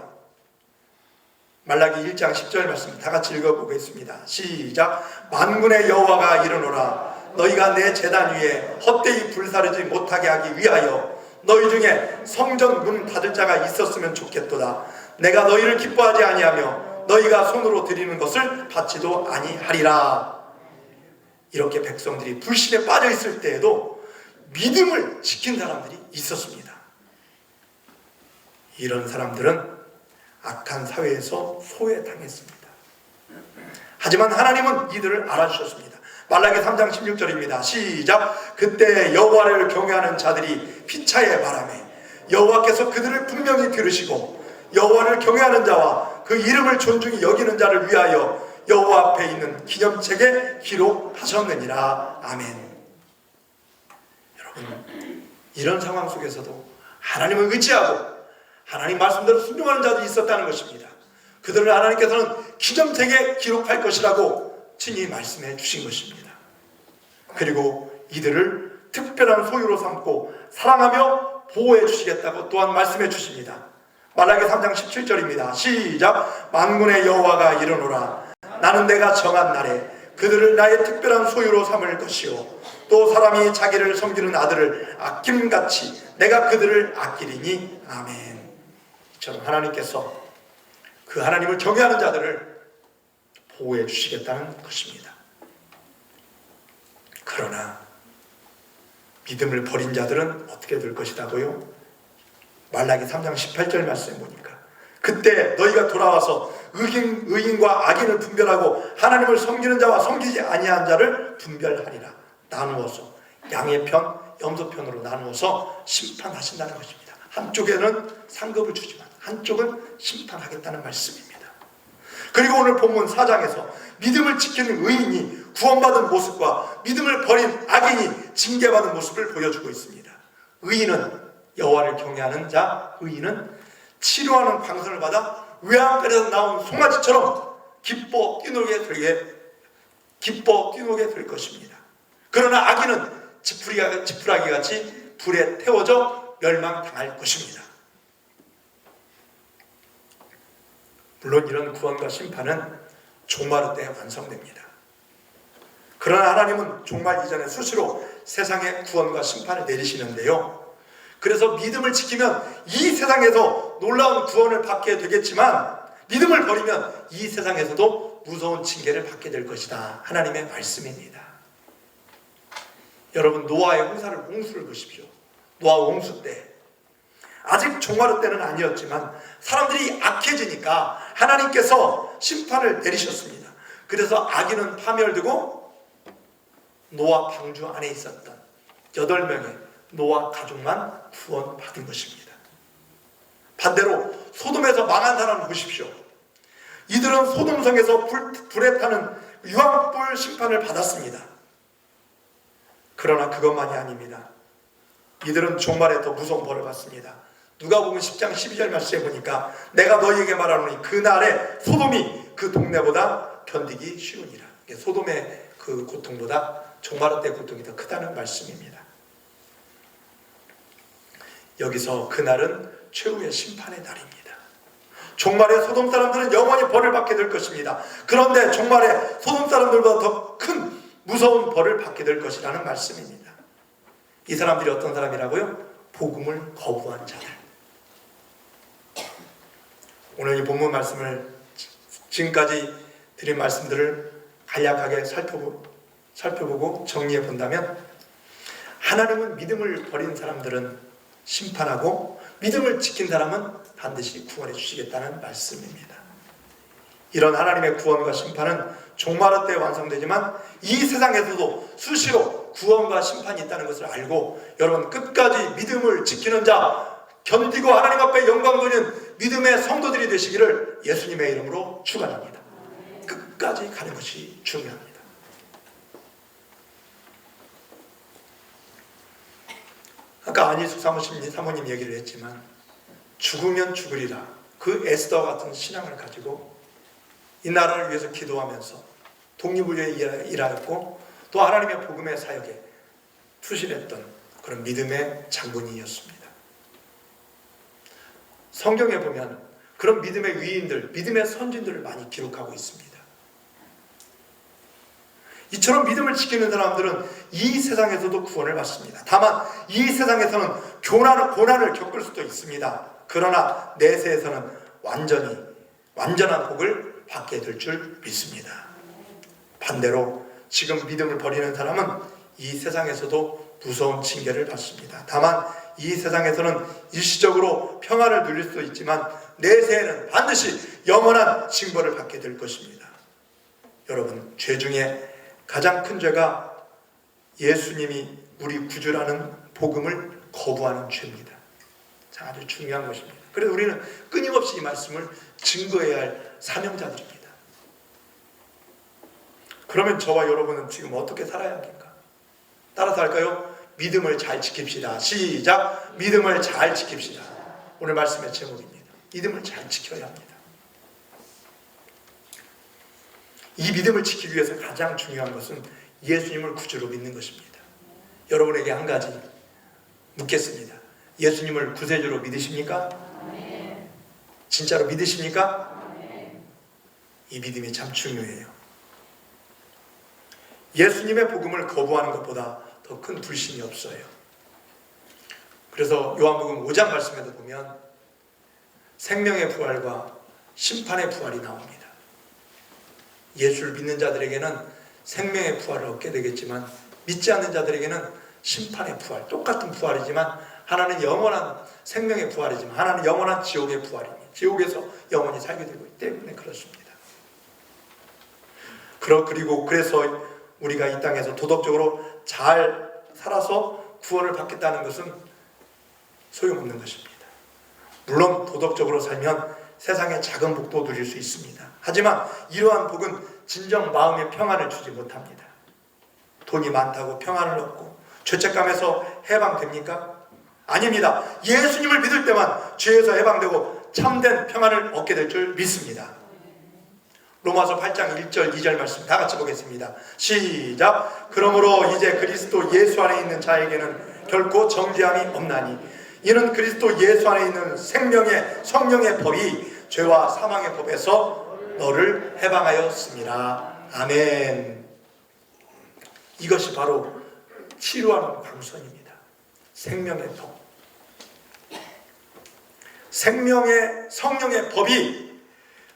말라기 1장 10절 말씀 다 같이 읽어보겠습니다. 시작. 만군의 여호와가 이르노라 너희가 내 제단 위에 헛되이 불사르지 못하게 하기 위하여 너희 중에 성전 문 닫을 자가 있었으면 좋겠도다. 내가 너희를 기뻐하지 아니하며 너희가 손으로 드리는 것을 받지도 아니하리라. 이렇게 백성들이 불신에 빠져 있을 때에도 믿음을 지킨 사람들이 있었습니다. 이런 사람들은 악한 사회에서 소외당했습니다. 하지만 하나님은 이들을 알아주셨습니다. 말라기 3장 16절입니다. 시작. 그때 여호와를 경외하는 자들이 피차에 바라매 여호와께서 그들을 분명히 들으시고 여호와를 경외하는 자와 그 이름을 존중히 여기는 자를 위하여 여호와 앞에 있는 기념책에 기록하셨느니라. 아멘. 여러분 이런 상황 속에서도 하나님을 의지하고 하나님 말씀대로 순종하는 자들이 있었다는 것입니다. 그들을 하나님께서는 기념책에 기록할 것이라고 친히 말씀해 주신 것입니다. 그리고 이들을 특별한 소유로 삼고 사랑하며 보호해 주시겠다고 또한 말씀해 주십니다. 말라기 3장 17절입니다. 시작. 만군의 여호와가 이르노라 나는 내가 정한 날에 그들을 나의 특별한 소유로 삼을 것이요 또 사람이 자기를 섬기는 아들을 아낌같이 내가 그들을 아끼리니. 아멘. 이처럼 하나님께서 그 하나님을 경외하는 자들을 보호해 주시겠다는 것입니다. 그러나 믿음을 버린 자들은 어떻게 될 것이라고요? 말라기 3장 18절 말씀에 보니까 그때 너희가 돌아와서 의인과 악인을 분별하고 하나님을 섬기는 자와 섬기지 아니한 자를 분별하리라. 나누어서 양의 편, 염소편으로 나누어서 심판하신다는 것입니다. 한쪽에는 상급을 주지만 한쪽은 심판하겠다는 말씀입니다. 그리고 오늘 본문 4장에서 믿음을 지키는 의인이 구원받은 모습과 믿음을 버린 악인이 징계받은 모습을 보여주고 있습니다. 의인은 여호와를 경외하는 자, 의인은 치료하는 광선을 받아 외양간에서 나온 송아지처럼 기뻐 뛰놀게 될 것입니다. 그러나 악인은 지푸라기 같이 불에 태워져 멸망당할 것입니다. 물론 이런 구원과 심판은 종말의 때에 완성됩니다. 그러나 하나님은 종말 이전에 수시로 세상의 구원과 심판을 내리시는데요. 그래서 믿음을 지키면 이 세상에서 놀라운 구원을 받게 되겠지만 믿음을 버리면 이 세상에서도 무서운 징계를 받게 될 것이다. 하나님의 말씀입니다. 여러분, 노아의 홍수를 보십시오. 노아 홍수 때 아직 종말의 때는 아니었지만 사람들이 악해지니까 하나님께서 심판을 내리셨습니다. 그래서 아기는 파멸되고 노아 방주 안에 있었던 8명의 노아 가족만 구원받은 것입니다. 반대로 소돔에서 망한 사람을 보십시오. 이들은 소돔성에서 불에 타는 유황불 심판을 받았습니다. 그러나 그것만이 아닙니다. 이들은 종말에 더 무서운 벌을 받습니다. 누가복음 10장 12절 말씀에 보니까 내가 너희에게 말하노니 그날에 소돔이 그 동네보다 견디기 쉬우니라. 소돔의 그 고통보다 종말의 때 고통이 더 크다는 말씀입니다. 여기서 그날은 최후의 심판의 날입니다. 종말에 소돔 사람들은 영원히 벌을 받게 될 것입니다. 그런데 종말에 소돔 사람들보다 더 큰 무서운 벌을 받게 될 것이라는 말씀입니다. 이 사람들이 어떤 사람이라고요? 복음을 거부한 자들. 오늘 이 본문 말씀을 지금까지 드린 말씀들을 간략하게 살펴보고 정리해 본다면 하나님은 믿음을 버린 사람들은 심판하고 믿음을 지킨 사람은 반드시 구원해 주시겠다는 말씀입니다. 이런 하나님의 구원과 심판은 종말의 때에 완성되지만 이 세상에서도 수시로 구원과 심판이 있다는 것을 알고 여러분 끝까지 믿음을 지키는 자, 견디고 하나님 앞에 영광 돌리는 믿음의 성도들이 되시기를 예수님의 이름으로 축원합니다. 끝까지 가는 것이 중요합니다. 아까 안희숙 사모님 얘기를 했지만 죽으면 죽으리라 그 에스더와 같은 신앙을 가지고 이 나라를 위해서 기도하면서 독립을 위해 일하였고 또 하나님의 복음의 사역에 투신했던 그런 믿음의 장군이었습니다. 성경에 보면 그런 믿음의 위인들, 믿음의 선진들을 많이 기록하고 있습니다. 이처럼 믿음을 지키는 사람들은 이 세상에서도 구원을 받습니다. 다만 이 세상에서는 고난을 겪을 수도 있습니다. 그러나 내세에서는 완전한 복을 받게 될 줄 믿습니다. 반대로 지금 믿음을 버리는 사람은 이 세상에서도 무서운 징계를 받습니다. 다만 이 세상에서는 일시적으로 평안을 누릴 수도 있지만 내세에는 반드시 영원한 징벌을 받게 될 것입니다. 여러분, 죄 중에 가장 큰 죄가 예수님이 우리 구주라는 복음을 거부하는 죄입니다. 자, 아주 중요한 것입니다. 그래서 우리는 끊임없이 이 말씀을 증거해야 할 사명자들입니다. 그러면 저와 여러분은 지금 어떻게 살아야 합니까? 따라서 할까요? 믿음을 잘 지킵시다. 시작! 믿음을 잘 지킵시다. 오늘 말씀의 제목입니다. 믿음을 잘 지켜야 합니다. 이 믿음을 지키기 위해서 가장 중요한 것은 예수님을 구주로 믿는 것입니다. 여러분에게 한 가지 묻겠습니다. 예수님을 구세주로 믿으십니까? 진짜로 믿으십니까? 이 믿음이 참 중요해요. 예수님의 복음을 거부하는 것보다 더 큰 불신이 없어요. 그래서 요한복음 5장 말씀에도 보면 생명의 부활과 심판의 부활이 나옵니다. 예수를 믿는 자들에게는 생명의 부활을 얻게 되겠지만 믿지 않는 자들에게는 심판의 부활, 똑같은 부활이지만 하나는 영원한 생명의 부활이지만 하나는 영원한 지옥의 부활입니다. 지옥에서 영원히 살게 되기 때문에 그렇습니다. 그래서 우리가 이 땅에서 도덕적으로 잘 살아서 구원을 받겠다는 것은 소용없는 것입니다. 물론 도덕적으로 살면 세상의 작은 복도 누릴 수 있습니다. 하지만 이러한 복은 진정 마음의 평안을 주지 못합니다. 돈이 많다고 평안을 얻고 죄책감에서 해방됩니까? 아닙니다. 예수님을 믿을 때만 죄에서 해방되고 참된 평안을 얻게 될 줄 믿습니다. 로마서 8장 1절 2절 말씀 다 같이 보겠습니다. 시작! 그러므로 이제 그리스도 예수 안에 있는 자에게는 결코 정죄함이 없나니 이는 그리스도 예수 안에 있는 생명의 성령의 법이 죄와 사망의 법에서 너를 해방하였습니다. 아멘. 이것이 바로 치료하는 광선입니다. 생명의 법. 생명의 성령의 법이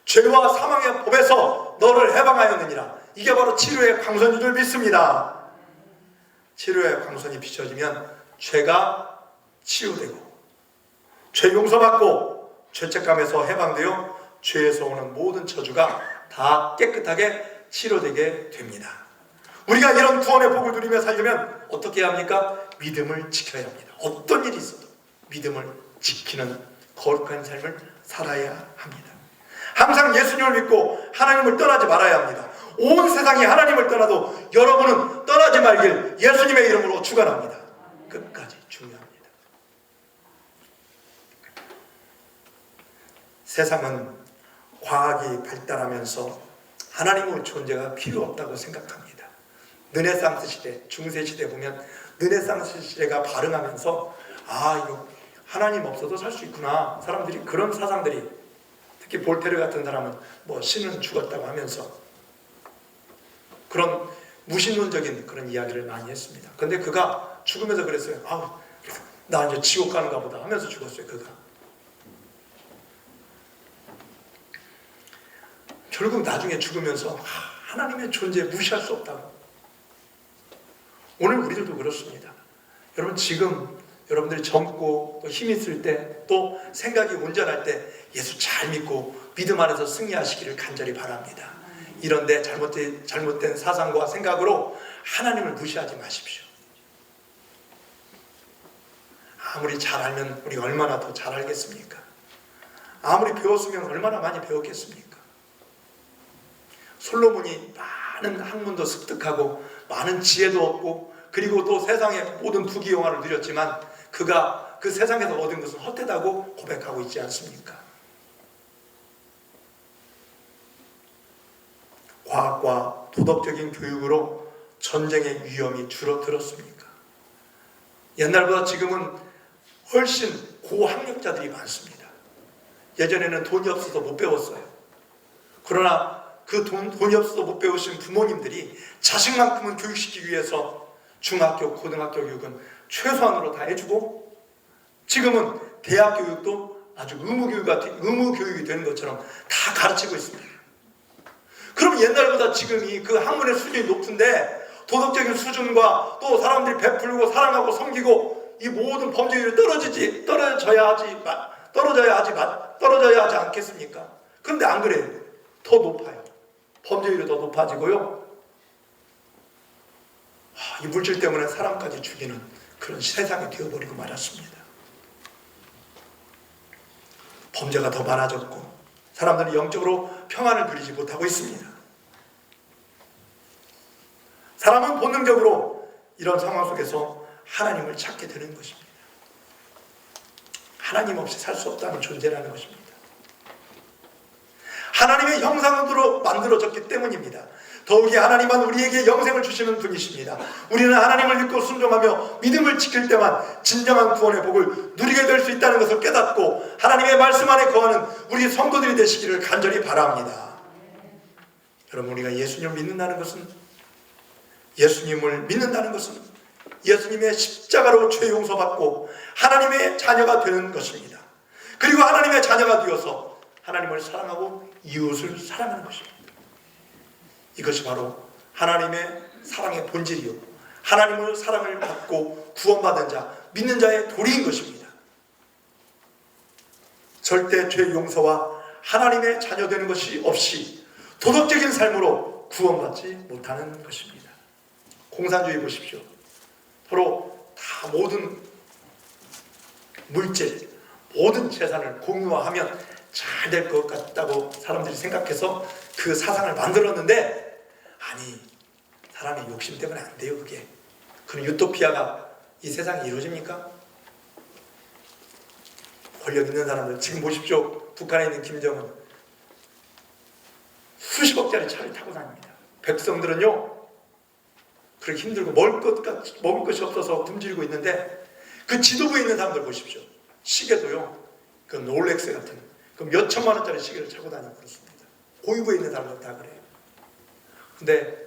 죄와 사망의 법에서 너를 해방하였느니라. 이게 바로 치료의 광선인 줄 믿습니다. 치료의 광선이 비춰지면 죄가 치유되고 죄 용서받고 죄책감에서 해방되어 죄에서 오는 모든 저주가 다 깨끗하게 치료되게 됩니다. 우리가 이런 구원의 복을 누리며 살려면 어떻게 해야 합니까? 믿음을 지켜야 합니다. 어떤 일이 있어도 믿음을 지키는 거룩한 삶을 살아야 합니다. 항상 예수님을 믿고 하나님을 떠나지 말아야 합니다. 온 세상이 하나님을 떠나도 여러분은 떠나지 말길 예수님의 이름으로 축원합니다. 끝까지 중요합니다. 세상은 과학이 발달하면서 하나님의 존재가 필요 없다고 생각합니다. 르네상스 시대, 중세 시대 보면 르네상스 시대가 발흥하면서 이거 하나님 없어도 살 수 있구나. 사람들이 그런 사상들이, 특히 볼테르 같은 사람은 신은 죽었다고 하면서 그런 무신론적인 그런 이야기를 많이 했습니다. 근데 그가 죽으면서 그랬어요. 나 이제 지옥 가는가 보다 하면서 죽었어요. 그가 결국 나중에 죽으면서 하나님의 존재 무시할 수 없다고. 오늘 우리들도 그렇습니다. 여러분, 지금 여러분들이 젊고 또 힘 있을 때, 또 생각이 온전할 때 예수 잘 믿고 믿음 안에서 승리하시기를 간절히 바랍니다. 이런데 잘못된 사상과 생각으로 하나님을 무시하지 마십시오. 아무리 잘 알면 우리가 얼마나 더 잘 알겠습니까? 아무리 배웠으면 얼마나 많이 배웠겠습니까? 솔로몬이 많은 학문도 습득하고 많은 지혜도 얻고 그리고 또 세상의 모든 부귀영화를 누렸지만 그가 그 세상에서 얻은 것은 헛되다고 고백하고 있지 않습니까? 과학과 도덕적인 교육으로 전쟁의 위험이 줄어들었습니까? 옛날보다 지금은 훨씬 고학력자들이 많습니다. 예전에는 돈이 없어서 못 배웠어요. 그러나 그 돈이 없어서 못 배우신 부모님들이 자식만큼은 교육시키기 위해서 중학교, 고등학교 교육은 최소한으로 다 해주고 지금은 대학 교육도 아주 의무교육이 되는 것처럼 다 가르치고 있습니다. 그럼 옛날보다 지금이 그 학문의 수준이 높은데 도덕적인 수준과 또 사람들이 베풀고 사랑하고 섬기고 이 모든 범죄율이 떨어져야 하지 않겠습니까? 그런데 안 그래요. 더 높아요. 범죄율이 더 높아지고요. 이 물질 때문에 사람까지 죽이는 그런 세상이 되어버리고 말았습니다. 범죄가 더 많아졌고 사람들이 영적으로 평안을 누리지 못하고 있습니다. 사람은 본능적으로 이런 상황 속에서 하나님을 찾게 되는 것입니다. 하나님 없이 살 수 없다는 존재라는 것입니다. 하나님의 형상으로 만들어졌기 때문입니다. 더욱이 하나님은 우리에게 영생을 주시는 분이십니다. 우리는 하나님을 믿고 순종하며 믿음을 지킬 때만 진정한 구원의 복을 누리게 될 수 있다는 것을 깨닫고 하나님의 말씀 안에 거하는 우리 성도들이 되시기를 간절히 바랍니다. 여러분, 우리가 예수님을 믿는다는 것은 예수님의 십자가로 죄 용서받고 하나님의 자녀가 되는 것입니다. 그리고 하나님의 자녀가 되어서 하나님을 사랑하고 이웃을 사랑하는 것입니다. 이것이 바로 하나님의 사랑의 본질이요, 하나님의 사랑을 받고 구원받은 자, 믿는 자의 도리인 것입니다. 절대 죄 용서와 하나님의 자녀 되는 것이 없이 도덕적인 삶으로 구원받지 못하는 것입니다. 공산주의 보십시오. 서로 다 모든 물질, 모든 재산을 공유화하면 잘 될 것 같다고 사람들이 생각해서 그 사상을 만들었는데, 아니, 사람의 욕심 때문에 안 돼요. 그게 그런 유토피아가 이 세상에 이루어집니까? 권력 있는 사람들 지금 보십시오. 북한에 있는 김정은 수십억짜리 차를 타고 다닙니다. 백성들은요 그렇게 힘들고 먹을 것이 없어서 굶주리고 있는데 그 지도부에 있는 사람들 보십시오. 시계도요 그 롤렉스 같은 그 몇 천만 원짜리 시계를 차고 다니고 그렇습니다. 고위부에 있는 사람들 다 그래요. 근데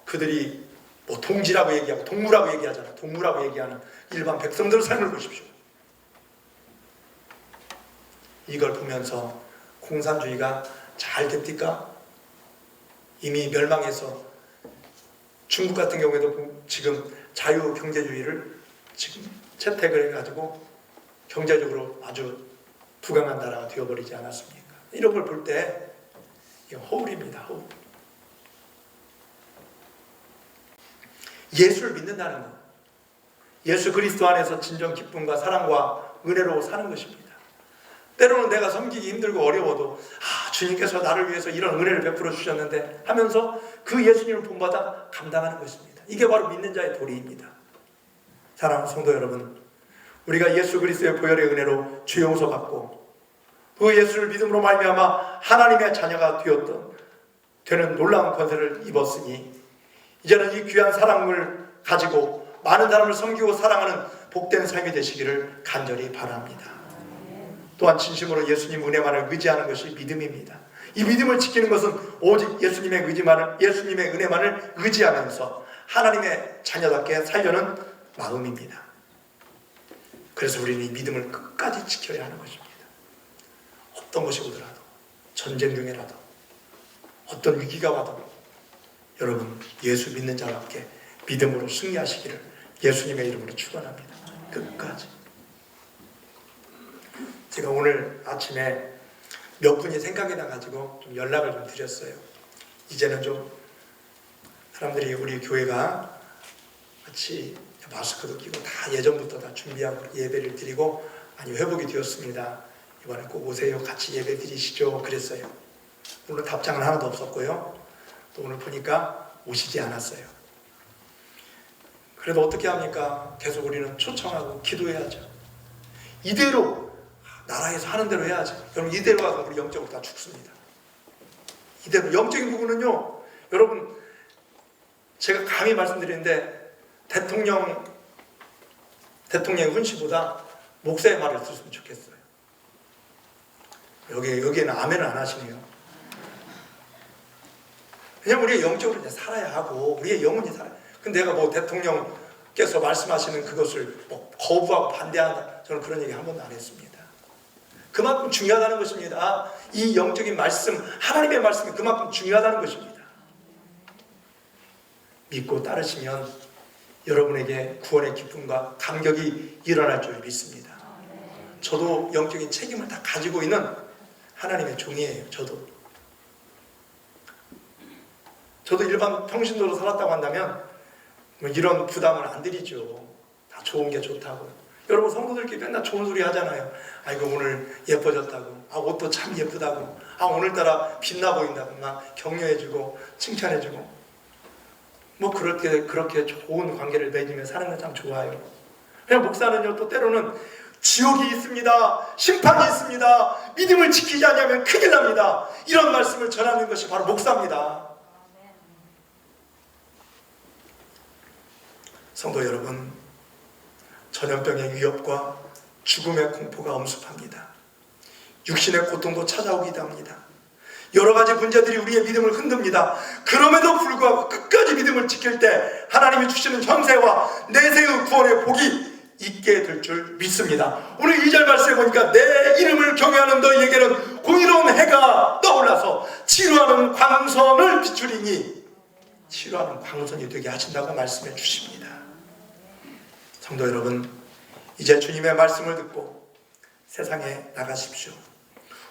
그들이 뭐 동지라고 얘기하고 동무라고 얘기하잖아. 동무라고 얘기하는 일반 백성들의 삶을 보십시오. 이걸 보면서 공산주의가 잘 됩니까? 이미 멸망해서 중국 같은 경우에도 지금 자유경제주의를 지금 채택을 해가지고 경제적으로 아주 부강한 나라가 되어버리지 않았습니까? 이런 걸 볼 때 허울입니다. 허울. 예수를 믿는다는 것, 예수 그리스도 안에서 진정 기쁨과 사랑과 은혜로 사는 것입니다. 때로는 내가 섬기기 힘들고 어려워도 주님께서 나를 위해서 이런 은혜를 베풀어 주셨는데 하면서 그 예수님을 본받아 감당하는 것입니다. 이게 바로 믿는 자의 도리입니다. 사랑하는 성도 여러분, 우리가 예수 그리스도의 보혈의 은혜로 죄 용서 받고 그 예수를 믿음으로 말미암아 하나님의 자녀가 되는 놀라운 권세를 입었으니 이제는 이 귀한 사랑을 가지고 많은 사람을 섬기고 사랑하는 복된 삶이 되시기를 간절히 바랍니다. 또한 진심으로 예수님 은혜만을 의지하는 것이 믿음입니다. 이 믿음을 지키는 것은 오직 예수님의 은혜만을 의지하면서 하나님의 자녀답게 살려는 마음입니다. 그래서 우리는 이 믿음을 끝까지 지켜야 하는 것입니다. 어떤 것이 오더라도, 전쟁 중에라도, 어떤 위기가 와도 여러분 예수 믿는 자와 함께 믿음으로 승리하시기를 예수님의 이름으로 축원합니다. 끝까지. 제가 오늘 아침에 몇 분이 생각이 나가지고 좀 연락을 좀 드렸어요. 이제는 좀 사람들이 우리 교회가 같이 마스크도 끼고 다 예전부터 다 준비하고 예배를 드리고 많이 회복이 되었습니다. 이번에 꼭 오세요. 같이 예배 드리시죠. 그랬어요. 오늘 답장은 하나도 없었고요. 또 오늘 보니까 오시지 않았어요. 그래도 어떻게 합니까? 계속 우리는 초청하고 기도해야죠. 이대로 나라에서 하는 대로 해야죠. 여러분 이대로 하면 우리 영적으로 다 죽습니다. 이대로 영적인 부분은요. 여러분 제가 감히 말씀드리는데 대통령의 훈시보다 목사의 말을 들었으면 좋겠어요. 여기에는 아멘을 안 하시네요. 왜냐면 우리가 영적으로 이제 살아야 하고 우리의 영혼이 살아요. 근데 내가 뭐 대통령께서 말씀하시는 그것을 뭐 거부하고 반대한다. 저는 그런 얘기 한 번도 안 했습니다. 그만큼 중요하다는 것입니다. 이 영적인 말씀, 하나님의 말씀이 그만큼 중요하다는 것입니다. 믿고 따르시면 여러분에게 구원의 기쁨과 감격이 일어날 줄 믿습니다. 저도 영적인 책임을 다 가지고 있는 하나님의 종이에요. 저도 일반 평신도로 살았다고 한다면 뭐 이런 부담을 안 드리죠. 다 좋은 게 좋다고. 여러분 성도들끼리 맨날 좋은 소리 하잖아요. 아이고 오늘 예뻐졌다고, 옷도 참 예쁘다고, 오늘따라 빛나 보인다고 막 격려해주고 칭찬해주고 뭐 그렇게 좋은 관계를 맺으며 사는 건 참 좋아요. 그냥 목사는요 또 때로는 지옥이 있습니다, 심판이 있습니다, 믿음을 지키지 않으면 큰일 납니다, 이런 말씀을 전하는 것이 바로 목사입니다. 성도 여러분, 전염병의 위협과 죽음의 공포가 엄습합니다. 육신의 고통도 찾아오기도 합니다. 여러 가지 문제들이 우리의 믿음을 흔듭니다. 그럼에도 불구하고 끝까지 믿음을 지킬 때 하나님이 주시는 현세와 내세의 구원의 복이 있게 될 줄 믿습니다. 오늘 2절 말씀에 보니까 내 이름을 경외하는 너희에게는 공의로운 해가 떠올라서 치루하는 광선을 비추리니, 치루하는 광선이 되게 하신다고 말씀해 주십니다. 성도 여러분, 이제 주님의 말씀을 듣고 세상에 나가십시오.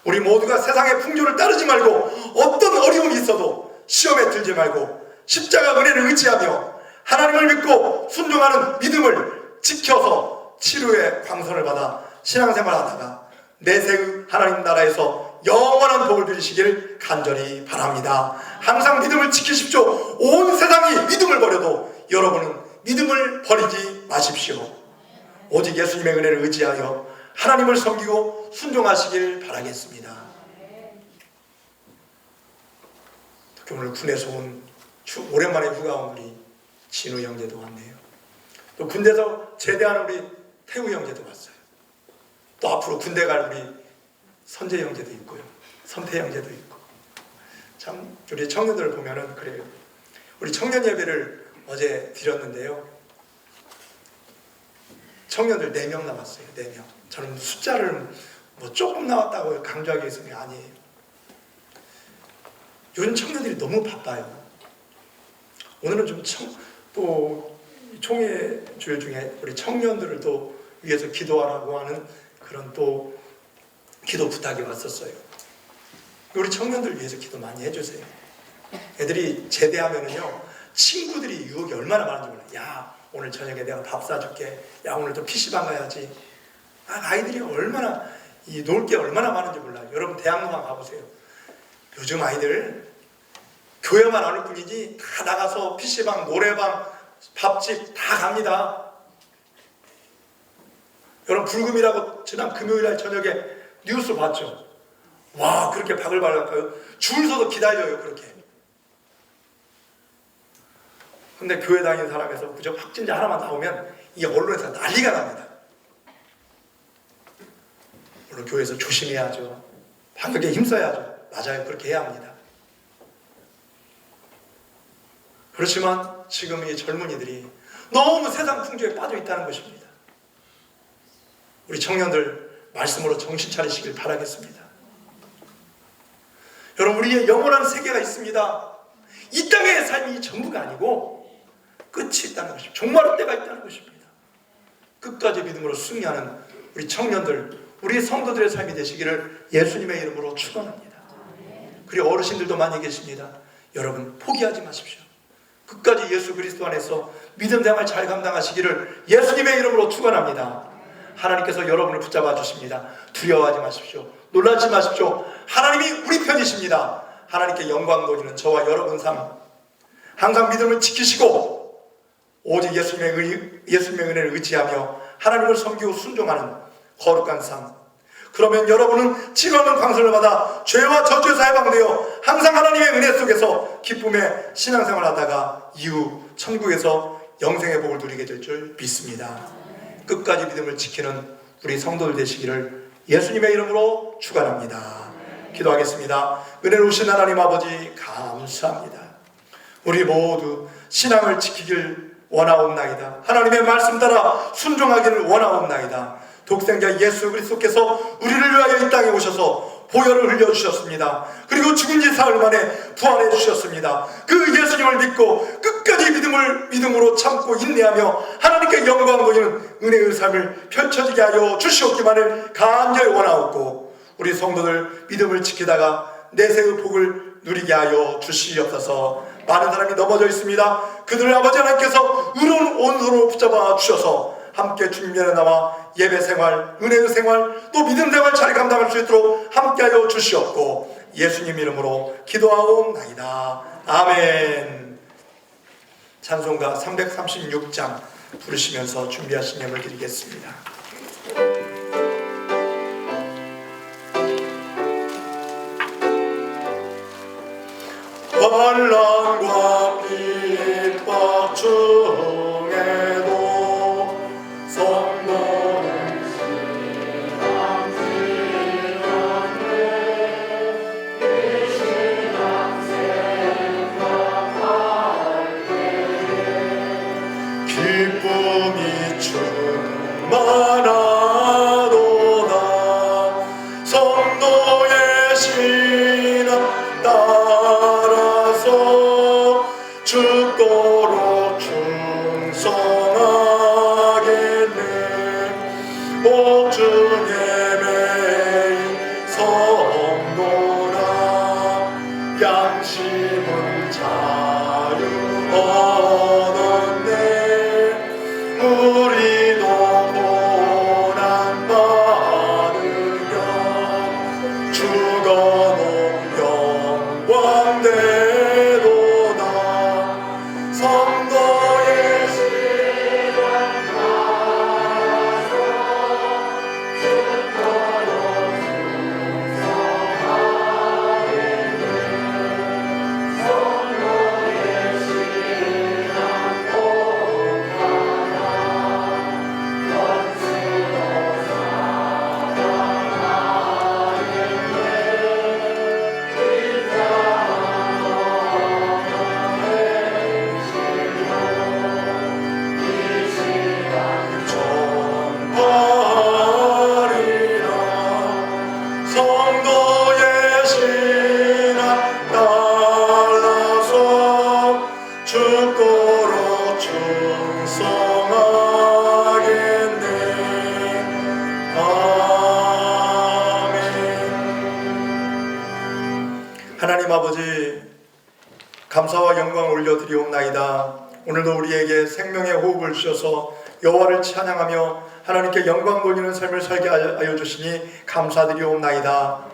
우리 모두가 세상의 풍조를 따르지 말고 어떤 어려움이 있어도 시험에 들지 말고 십자가 은혜를 의지하며 하나님을 믿고 순종하는 믿음을 지켜서 치료의 광선을 받아 신앙생활 하다가 내세의 하나님 나라에서 영원한 복을 누리시길 간절히 바랍니다. 항상 믿음을 지키십시오. 온 세상이 믿음을 버려도 여러분은 믿음을 버리지 마십시오. 오직 예수님의 은혜를 의지하여 하나님을 섬기고 순종하시길 바라겠습니다. 특히 오늘 군에서 오랜만에 휴가 온 우리 진우 형제도 왔네요. 또 군대에서 제대하는 우리 태우 형제도 왔어요. 또 앞으로 군대 갈 우리 선재 형제도 있고요, 선태 형제도 있고. 참 우리 청년들 보면은 그래요. 우리 청년 예배를 어제 드렸는데요. 청년들 4명 나왔어요. 4명. 저는 숫자를 뭐 조금 나왔다고 강조하기 위해서는 아니에요. 요즘 청년들이 너무 바빠요. 오늘은 좀 또 총회 주일 중에 우리 청년들을 또 위해서 기도하라고 하는 그런 또 기도 부탁이 왔었어요. 우리 청년들 위해서 기도 많이 해주세요. 애들이 제대하면은요, 친구들이 유혹이 얼마나 많은지 몰라요. 야, 오늘 저녁에 내가 밥 사줄게. 야, 오늘 또 PC방 가야지. 아이들이 얼마나 놀 게 얼마나 많은지 몰라요. 여러분 대학로만 가보세요. 요즘 아이들 교회만 안 올 뿐이지 다 나가서 PC방, 노래방, 밥집 다 갑니다. 여러분 불금이라고 지난 금요일날 저녁에 뉴스 봤죠? 와, 그렇게 바글바글할까요? 줄 서서 기다려요, 그렇게. 근데 교회 다니는 사람에서 그저 확진자 하나만 나오면 이 언론에서 난리가 납니다. 물론 교회에서 조심해야죠. 방역에 힘써야죠. 맞아요, 그렇게 해야 합니다. 그렇지만 지금 이 젊은이들이 너무 세상 풍조에 빠져 있다는 것입니다. 우리 청년들 말씀으로 정신 차리시길 바라겠습니다. 여러분, 우리의 영원한 세계가 있습니다. 이 땅의 삶이 전부가 아니고 끝이 있다는 것입니다. 종말의 때가 있다는 것입니다. 끝까지 믿음으로 승리하는 우리 청년들, 우리 성도들의 삶이 되시기를 예수님의 이름으로 축원합니다. 그리고 어르신들도 많이 계십니다. 여러분 포기하지 마십시오. 끝까지 예수 그리스도 안에서 믿음 생활 잘 감당하시기를 예수님의 이름으로 축원합니다. 하나님께서 여러분을 붙잡아 주십니다. 두려워하지 마십시오. 놀라지 마십시오. 하나님이 우리 편이십니다. 하나님께 영광 돌리는 저와 여러분 삶 항상 믿음을 지키시고 오직 예수님의 은혜를 의지하며 하나님을 섬기고 순종하는 거룩한 삶. 그러면 여러분은 치료하는 광선을 받아 죄와 저주에서 해방되어 항상 하나님의 은혜 속에서 기쁨의 신앙생활을 하다가 이후 천국에서 영생의 복을 누리게 될 줄 믿습니다. 끝까지 믿음을 지키는 우리 성도들 되시기를 예수님의 이름으로 축원합니다. 기도하겠습니다. 은혜로우신 하나님 아버지 감사합니다. 우리 모두 신앙을 지키길 원하옵나이다. 하나님의 말씀 따라 순종하기를 원하옵나이다. 독생자 예수 그리스도께서 우리를 위하여 이 땅에 오셔서 보혈을 흘려주셨습니다. 그리고 죽은 지 사흘 만에 부활해 주셨습니다. 그 예수님을 믿고 끝까지 믿음으로 참고 인내하며 하나님께 영광 돌리는 은혜의 삶을 펼쳐지게 하여 주시옵기만을 간절히 원하옵고 우리 성도들 믿음을 지키다가 내세의 복을 누리게 하여 주시옵소서. 많은 사람이 넘어져 있습니다. 그들을 아버지 하나님께서 의로운 온손으로 붙잡아 주셔서 함께 주님의 나와 예배 생활, 은혜의 생활, 또 믿음 생활 잘 감당할 수 있도록 함께하여 주시옵고 예수님 이름으로 기도하옵나이다. 아멘. 찬송가 336장 부르시면서 준비하신 예물 드리겠습니다. 환난과 핍박 중에도 성도는 신앙지연대 이 신앙 생각할 때에 기쁨이 충만하도다. 성도의 신앙 따라서 죽도록 충성하겠네. 복중에 매인 성도라 양심은 자유 얻었네. 우리도 고난 받으며 죽어도 영광되도다. 성도의 신앙 따라서 아버지, 감사와 영광을 올려드리옵나이다. 오늘도 우리에게 생명의 호흡을 주셔서 여호와를 찬양하며 하나님께 영광 돌리는 삶을 살게 하여 주시니 감사드리옵나이다.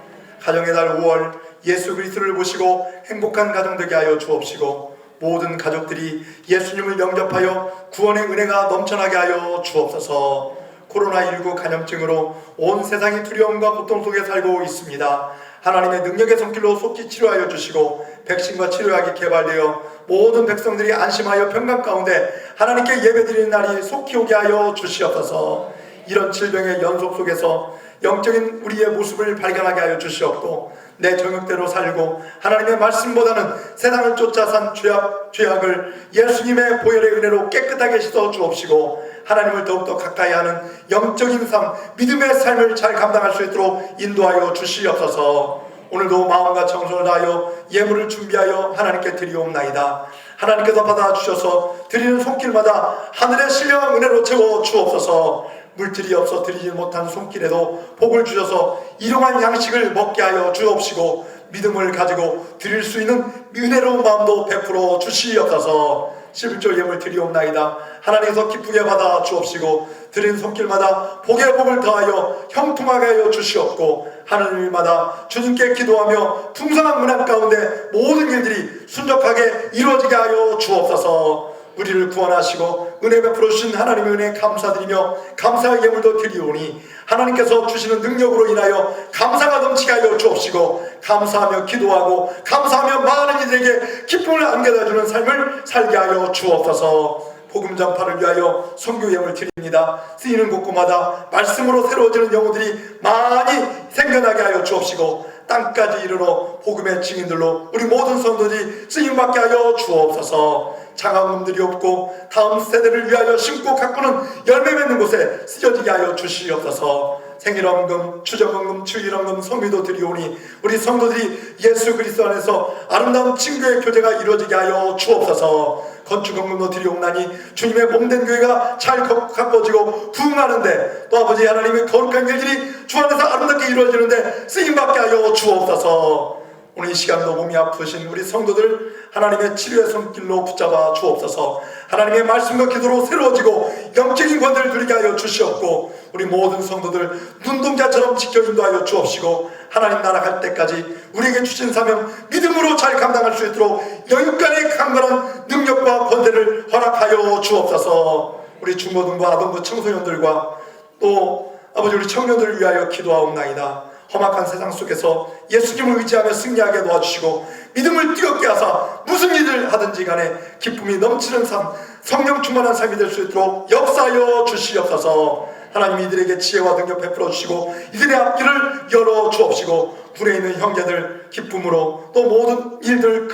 가정의 달 5월 예수 그리스도를 보시고 행복한 가정 되게 하여 주옵시고, 모든 가족들이 예수님을 영접하여 구원의 은혜가 넘쳐나게 하여 주옵소서. 코로나19 감염증으로 온 세상이 두려움과 고통 속에 살고 있습니다. 하나님의 능력의 손길로 속히 치료하여 주시고, 백신과 치료약이 개발되어 모든 백성들이 안심하여 평강 가운데 하나님께 예배드리는 날이 속히 오게 하여 주시옵소서. 이런 질병의 연속 속에서 영적인 우리의 모습을 발견하게 하여 주시옵고, 내 정욕대로 살고 하나님의 말씀보다는 세상을 쫓아 산 죄악을 예수님의 보혈의 은혜로 깨끗하게 씻어 주옵시고, 하나님을 더욱더 가까이 하는 영적인 삶, 믿음의 삶을 잘 감당할 수 있도록 인도하여 주시옵소서. 오늘도 마음과 정성을 다하여 예물을 준비하여 하나님께 드리옵나이다. 하나님께서 받아주셔서 드리는 손길마다 하늘의 신령한 은혜로 채워 주옵소서. 물질이 없어 드리지 못한 손길에도 복을 주셔서 일용할 양식을 먹게 하여 주옵시고, 믿음을 가지고 드릴 수 있는 은혜로운 마음도 베풀어 주시옵소서. 11조 예물 드리옵나이다. 하나님께서 기쁘게 받아 주옵시고, 드린 손길마다 복의 복을 더하여 형통하게 하여 주시옵고, 하늘마다 주님께 기도하며 풍성한 문안 가운데 모든 일들이 순적하게 이루어지게 하여 주옵소서. 우리를 구원하시고 은혜 베풀어 주신 하나님의 은혜에 감사드리며 감사의 예물도 드리오니, 하나님께서 주시는 능력으로 인하여 감사가 넘치게 하여 주옵시고, 감사하며 기도하고 감사하며 많은 이들에게 기쁨을 안겨다 주는 삶을 살게 하여 주옵소서. 복음 전파를 위하여 선교 예물 드립니다. 쓰이는 곳곳마다 말씀으로 새로워지는 영혼들이 많이 생겨나게 하여 주옵시고, 땅까지 이르러 복음의 증인들로 우리 모든 성도들이 쓰임받게 하여 주옵소서. 장학금들이 없고 다음 세대를 위하여 심고 가꾸는 열매 맺는 곳에 쓰여지게 하여 주시옵소서. 생일원금, 추정원금, 주일원금, 성미도 드리오니 우리 성도들이 예수 그리스도 안에서 아름다운 친교의 교제가 이루어지게 하여 주옵소서. 건축원금도 드리옵나니 주님의 몸된 교회가 잘 가꿔지고 부흥하는데, 또 아버지 하나님의 거룩한 일들이 주 안에서 아름답게 이루어지는데 쓰임받게 하여 주옵소서. 오늘 이 시간도 몸이 아프신 우리 성도들 하나님의 치료의 손길로 붙잡아 주옵소서. 하나님의 말씀과 기도로 새로워지고 영적인 권세를 누리게 하여 주시옵고, 우리 모든 성도들 눈동자처럼 지켜 인도하여 주옵시고, 하나님 나라 갈 때까지 우리에게 주신 사명 믿음으로 잘 감당할 수 있도록 영육간의 강건한 능력과 권세를 허락하여 주옵소서. 우리 중고등부, 아동부, 청소년들과 또 아버지 우리 청년들을 위하여 기도하옵나이다. 험악한 세상 속에서 예수님을 의지하며 승리하게 도와주시고, 믿음을 뜨겁게 하사 무슨 일을 하든지 간에 기쁨이 넘치는 삶, 성령 충만한 삶이 될 수 있도록 역사하여 주시옵소서. 하나님 이들에게 지혜와 능력 베풀어 주시고 이들의 앞길을 열어 주옵시고, 군에 있는 형제들 기쁨으로 또 모든 일들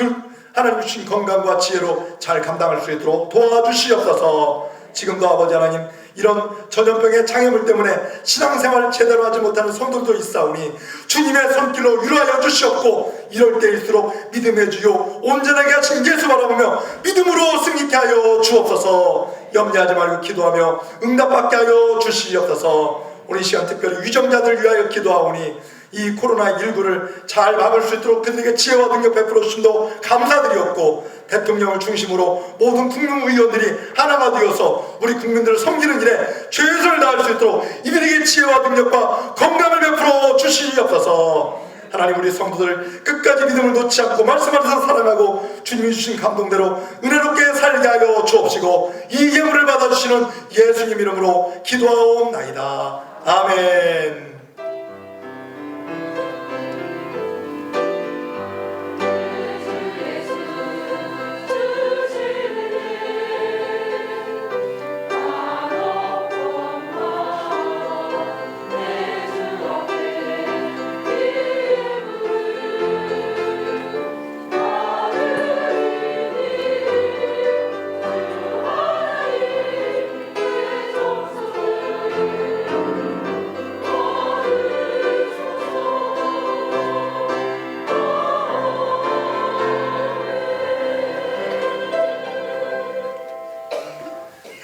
하나님 주신 건강과 지혜로 잘 감당할 수 있도록 도와주시옵소서. 지금도 아버지 하나님 이런 전염병의 장애물 때문에 신앙생활을 제대로 하지 못하는 성도들도 있사오니 주님의 손길로 위로하여 주시옵고, 이럴 때일수록 믿음의 주요 온전하게 하신 예수 바라보며 믿음으로 승리케 하여 주옵소서. 염려하지 말고 기도하며 응답받게 하여 주시옵소서. 오늘 이 시간 특별히 위정자들 위하여 기도하오니 이 코로나19를 잘 막을 수 있도록 그들에게 지혜와 능력 베풀어 주심도 감사드리옵고, 대통령을 중심으로 모든 국민의원들이 하나가 되어서 우리 국민들을 섬기는 일에 최선을 다할 수 있도록 이들에게 지혜와 능력과 건강을 베풀어 주시옵소서. 하나님 우리 성도들 끝까지 믿음을 놓지 않고 말씀 안에서 사랑하고 주님이 주신 감동대로 은혜롭게 살게 하여 주옵시고, 이 예물을 받아주시는 예수님 이름으로 기도하옵나이다. 아멘.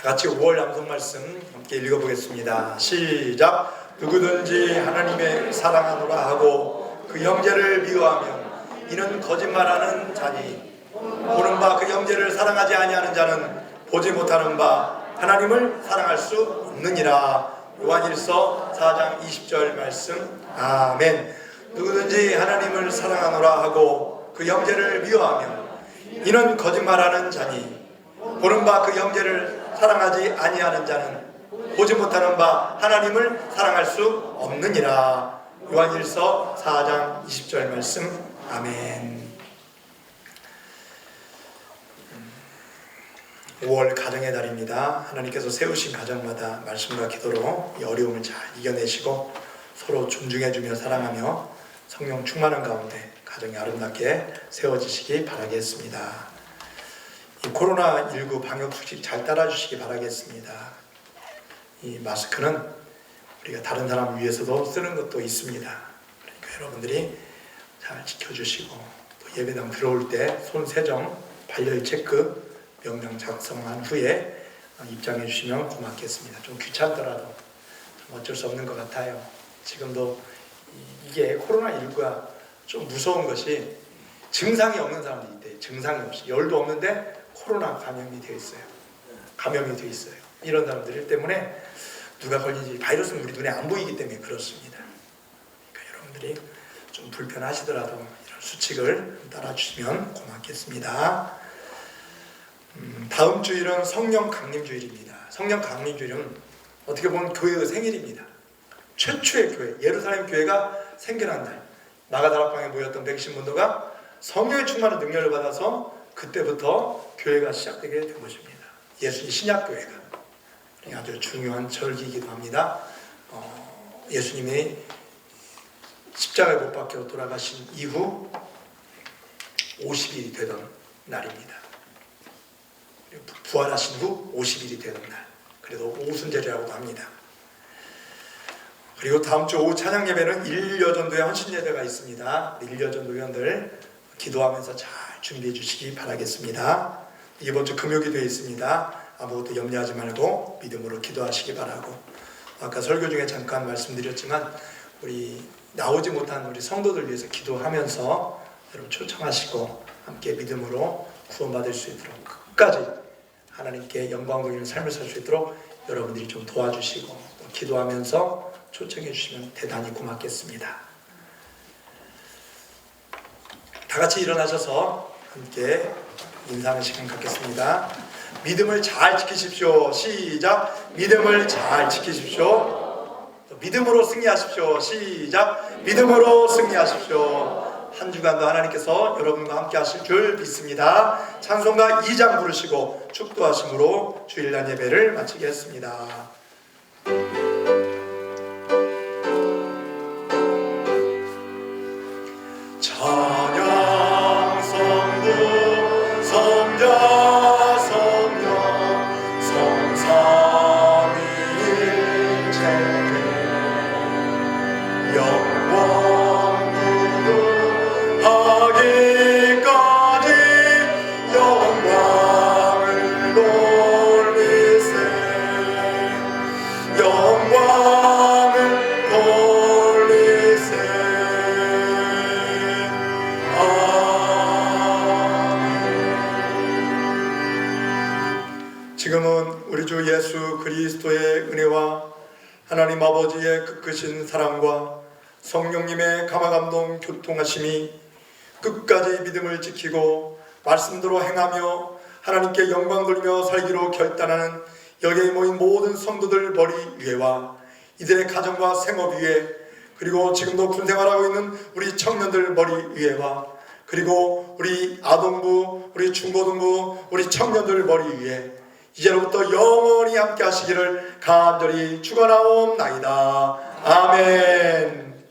같이 5월 암송 말씀 함께 읽어보겠습니다. 시작. 누구든지 하나님의 사랑하노라 하고 그 형제를 미워하면 이는 거짓말하는 자니 보는 바 그 형제를 사랑하지 아니하는 자는 보지 못하는 바 하나님을 사랑할 수 없느니라. 요한일서 4장 20절 말씀. 아멘. 누구든지 하나님을 사랑하노라 하고 그 형제를 미워하며 이는 거짓말하는 자니 보는 바 그 형제를 사랑하지 아니하는 자는 보지 못하는 바 하나님을 사랑할 수 없느니라. 요한일서 4장 20절 말씀. 아멘. 5월 가정의 달입니다. 하나님께서 세우신 가정마다 말씀과 기도로 이 어려움을 잘 이겨내시고 서로 존중해주며 사랑하며 성령 충만한 가운데 가정이 아름답게 세워지시기 바라겠습니다. 이 코로나19 방역 수칙 잘 따라주시기 바라겠습니다. 이 마스크는 우리가 다른 사람 위해서도 쓰는 것도 있습니다. 그러니까 여러분들이 잘 지켜주시고 또 예배당 들어올 때 손 세정, 발열 체크 명령 작성한 후에 입장해 주시면 고맙겠습니다. 좀 귀찮더라도 좀 어쩔 수 없는 것 같아요. 지금도 이게 코로나19가 좀 무서운 것이 증상이 없는 사람들이 있대요. 증상이 없이 열도 없는데 코로나 감염이 되어 있어요. 감염이 되어 있어요. 이런 사람들 때문에 누가 걸린지 바이러스는 우리 눈에 안 보이기 때문에 그렇습니다. 그러니까 여러분들이 좀 불편하시더라도 이런 수칙을 따라주시면 고맙겠습니다. 다음 주일은 성령 강림 주일입니다. 성령 강림 주일은 어떻게 보면 교회의 생일입니다. 최초의 교회, 예루살렘 교회가 생겨난 날, 마가다락방에 모였던 백신문도가 성령의 충만한 능력을 받아서 그때부터 교회가 시작되게 된 것입니다. 예수님 신약교회가 아주 중요한 절기이기도 합니다. 예수님이 십자가에 못 박혀 돌아가신 이후 50일이 되던 날입니다. 부활하신 후 50일이 되는 날, 그래도 오순절이라고도 합니다. 그리고 다음 주 오후 찬양 예배는 일여전도회 헌신 예배가 있습니다. 일여전도 회원들 기도하면서 잘 준비해 주시기 바라겠습니다. 이번 주 금요기도에 있습니다. 아무것도 염려하지 말고 믿음으로 기도하시기 바라고, 아까 설교 중에 잠깐 말씀드렸지만 우리 나오지 못한 우리 성도들 위해서 기도하면서 여러분 초청하시고 함께 믿음으로 구원받을 수 있도록 끝까지 하나님께 영광 돌리는 삶을 살 수 있도록 여러분들이 좀 도와주시고 기도하면서 초청해 주시면 대단히 고맙겠습니다. 다 같이 일어나셔서 함께 인사하는 시간 갖겠습니다. 믿음을 잘 지키십시오. 시작. 믿음을 잘 지키십시오. 믿음으로 승리하십시오. 시작. 믿음으로 승리하십시오. 한 주간도 하나님께서 여러분과 함께 하실 줄 믿습니다. 찬송가 2장 부르시고 축도하심으로 주일날 예배를 마치겠습니다. 찬양 성부 성자 성령 성삼위일체 영광 하기까지 영광을 돌리세 영광을 돌리세. 아멘. 지금은 우리 주 예수 그리스도의 은혜와 하나님 아버지의 크크신 사랑과 성령님의 감화감동 교통하심이 끝까지 믿음을 지키고 말씀대로 행하며 하나님께 영광 돌리며 살기로 결단하는 여기에 모인 모든 성도들 머리 위에와 이들의 가정과 생업 위에, 그리고 지금도 군생활하고 있는 우리 청년들 머리 위에와, 그리고 우리 아동부, 우리 중고등부, 우리 청년들 머리 위에 이제로부터 영원히 함께 하시기를 간절히 축원하옵나이다. 아멘.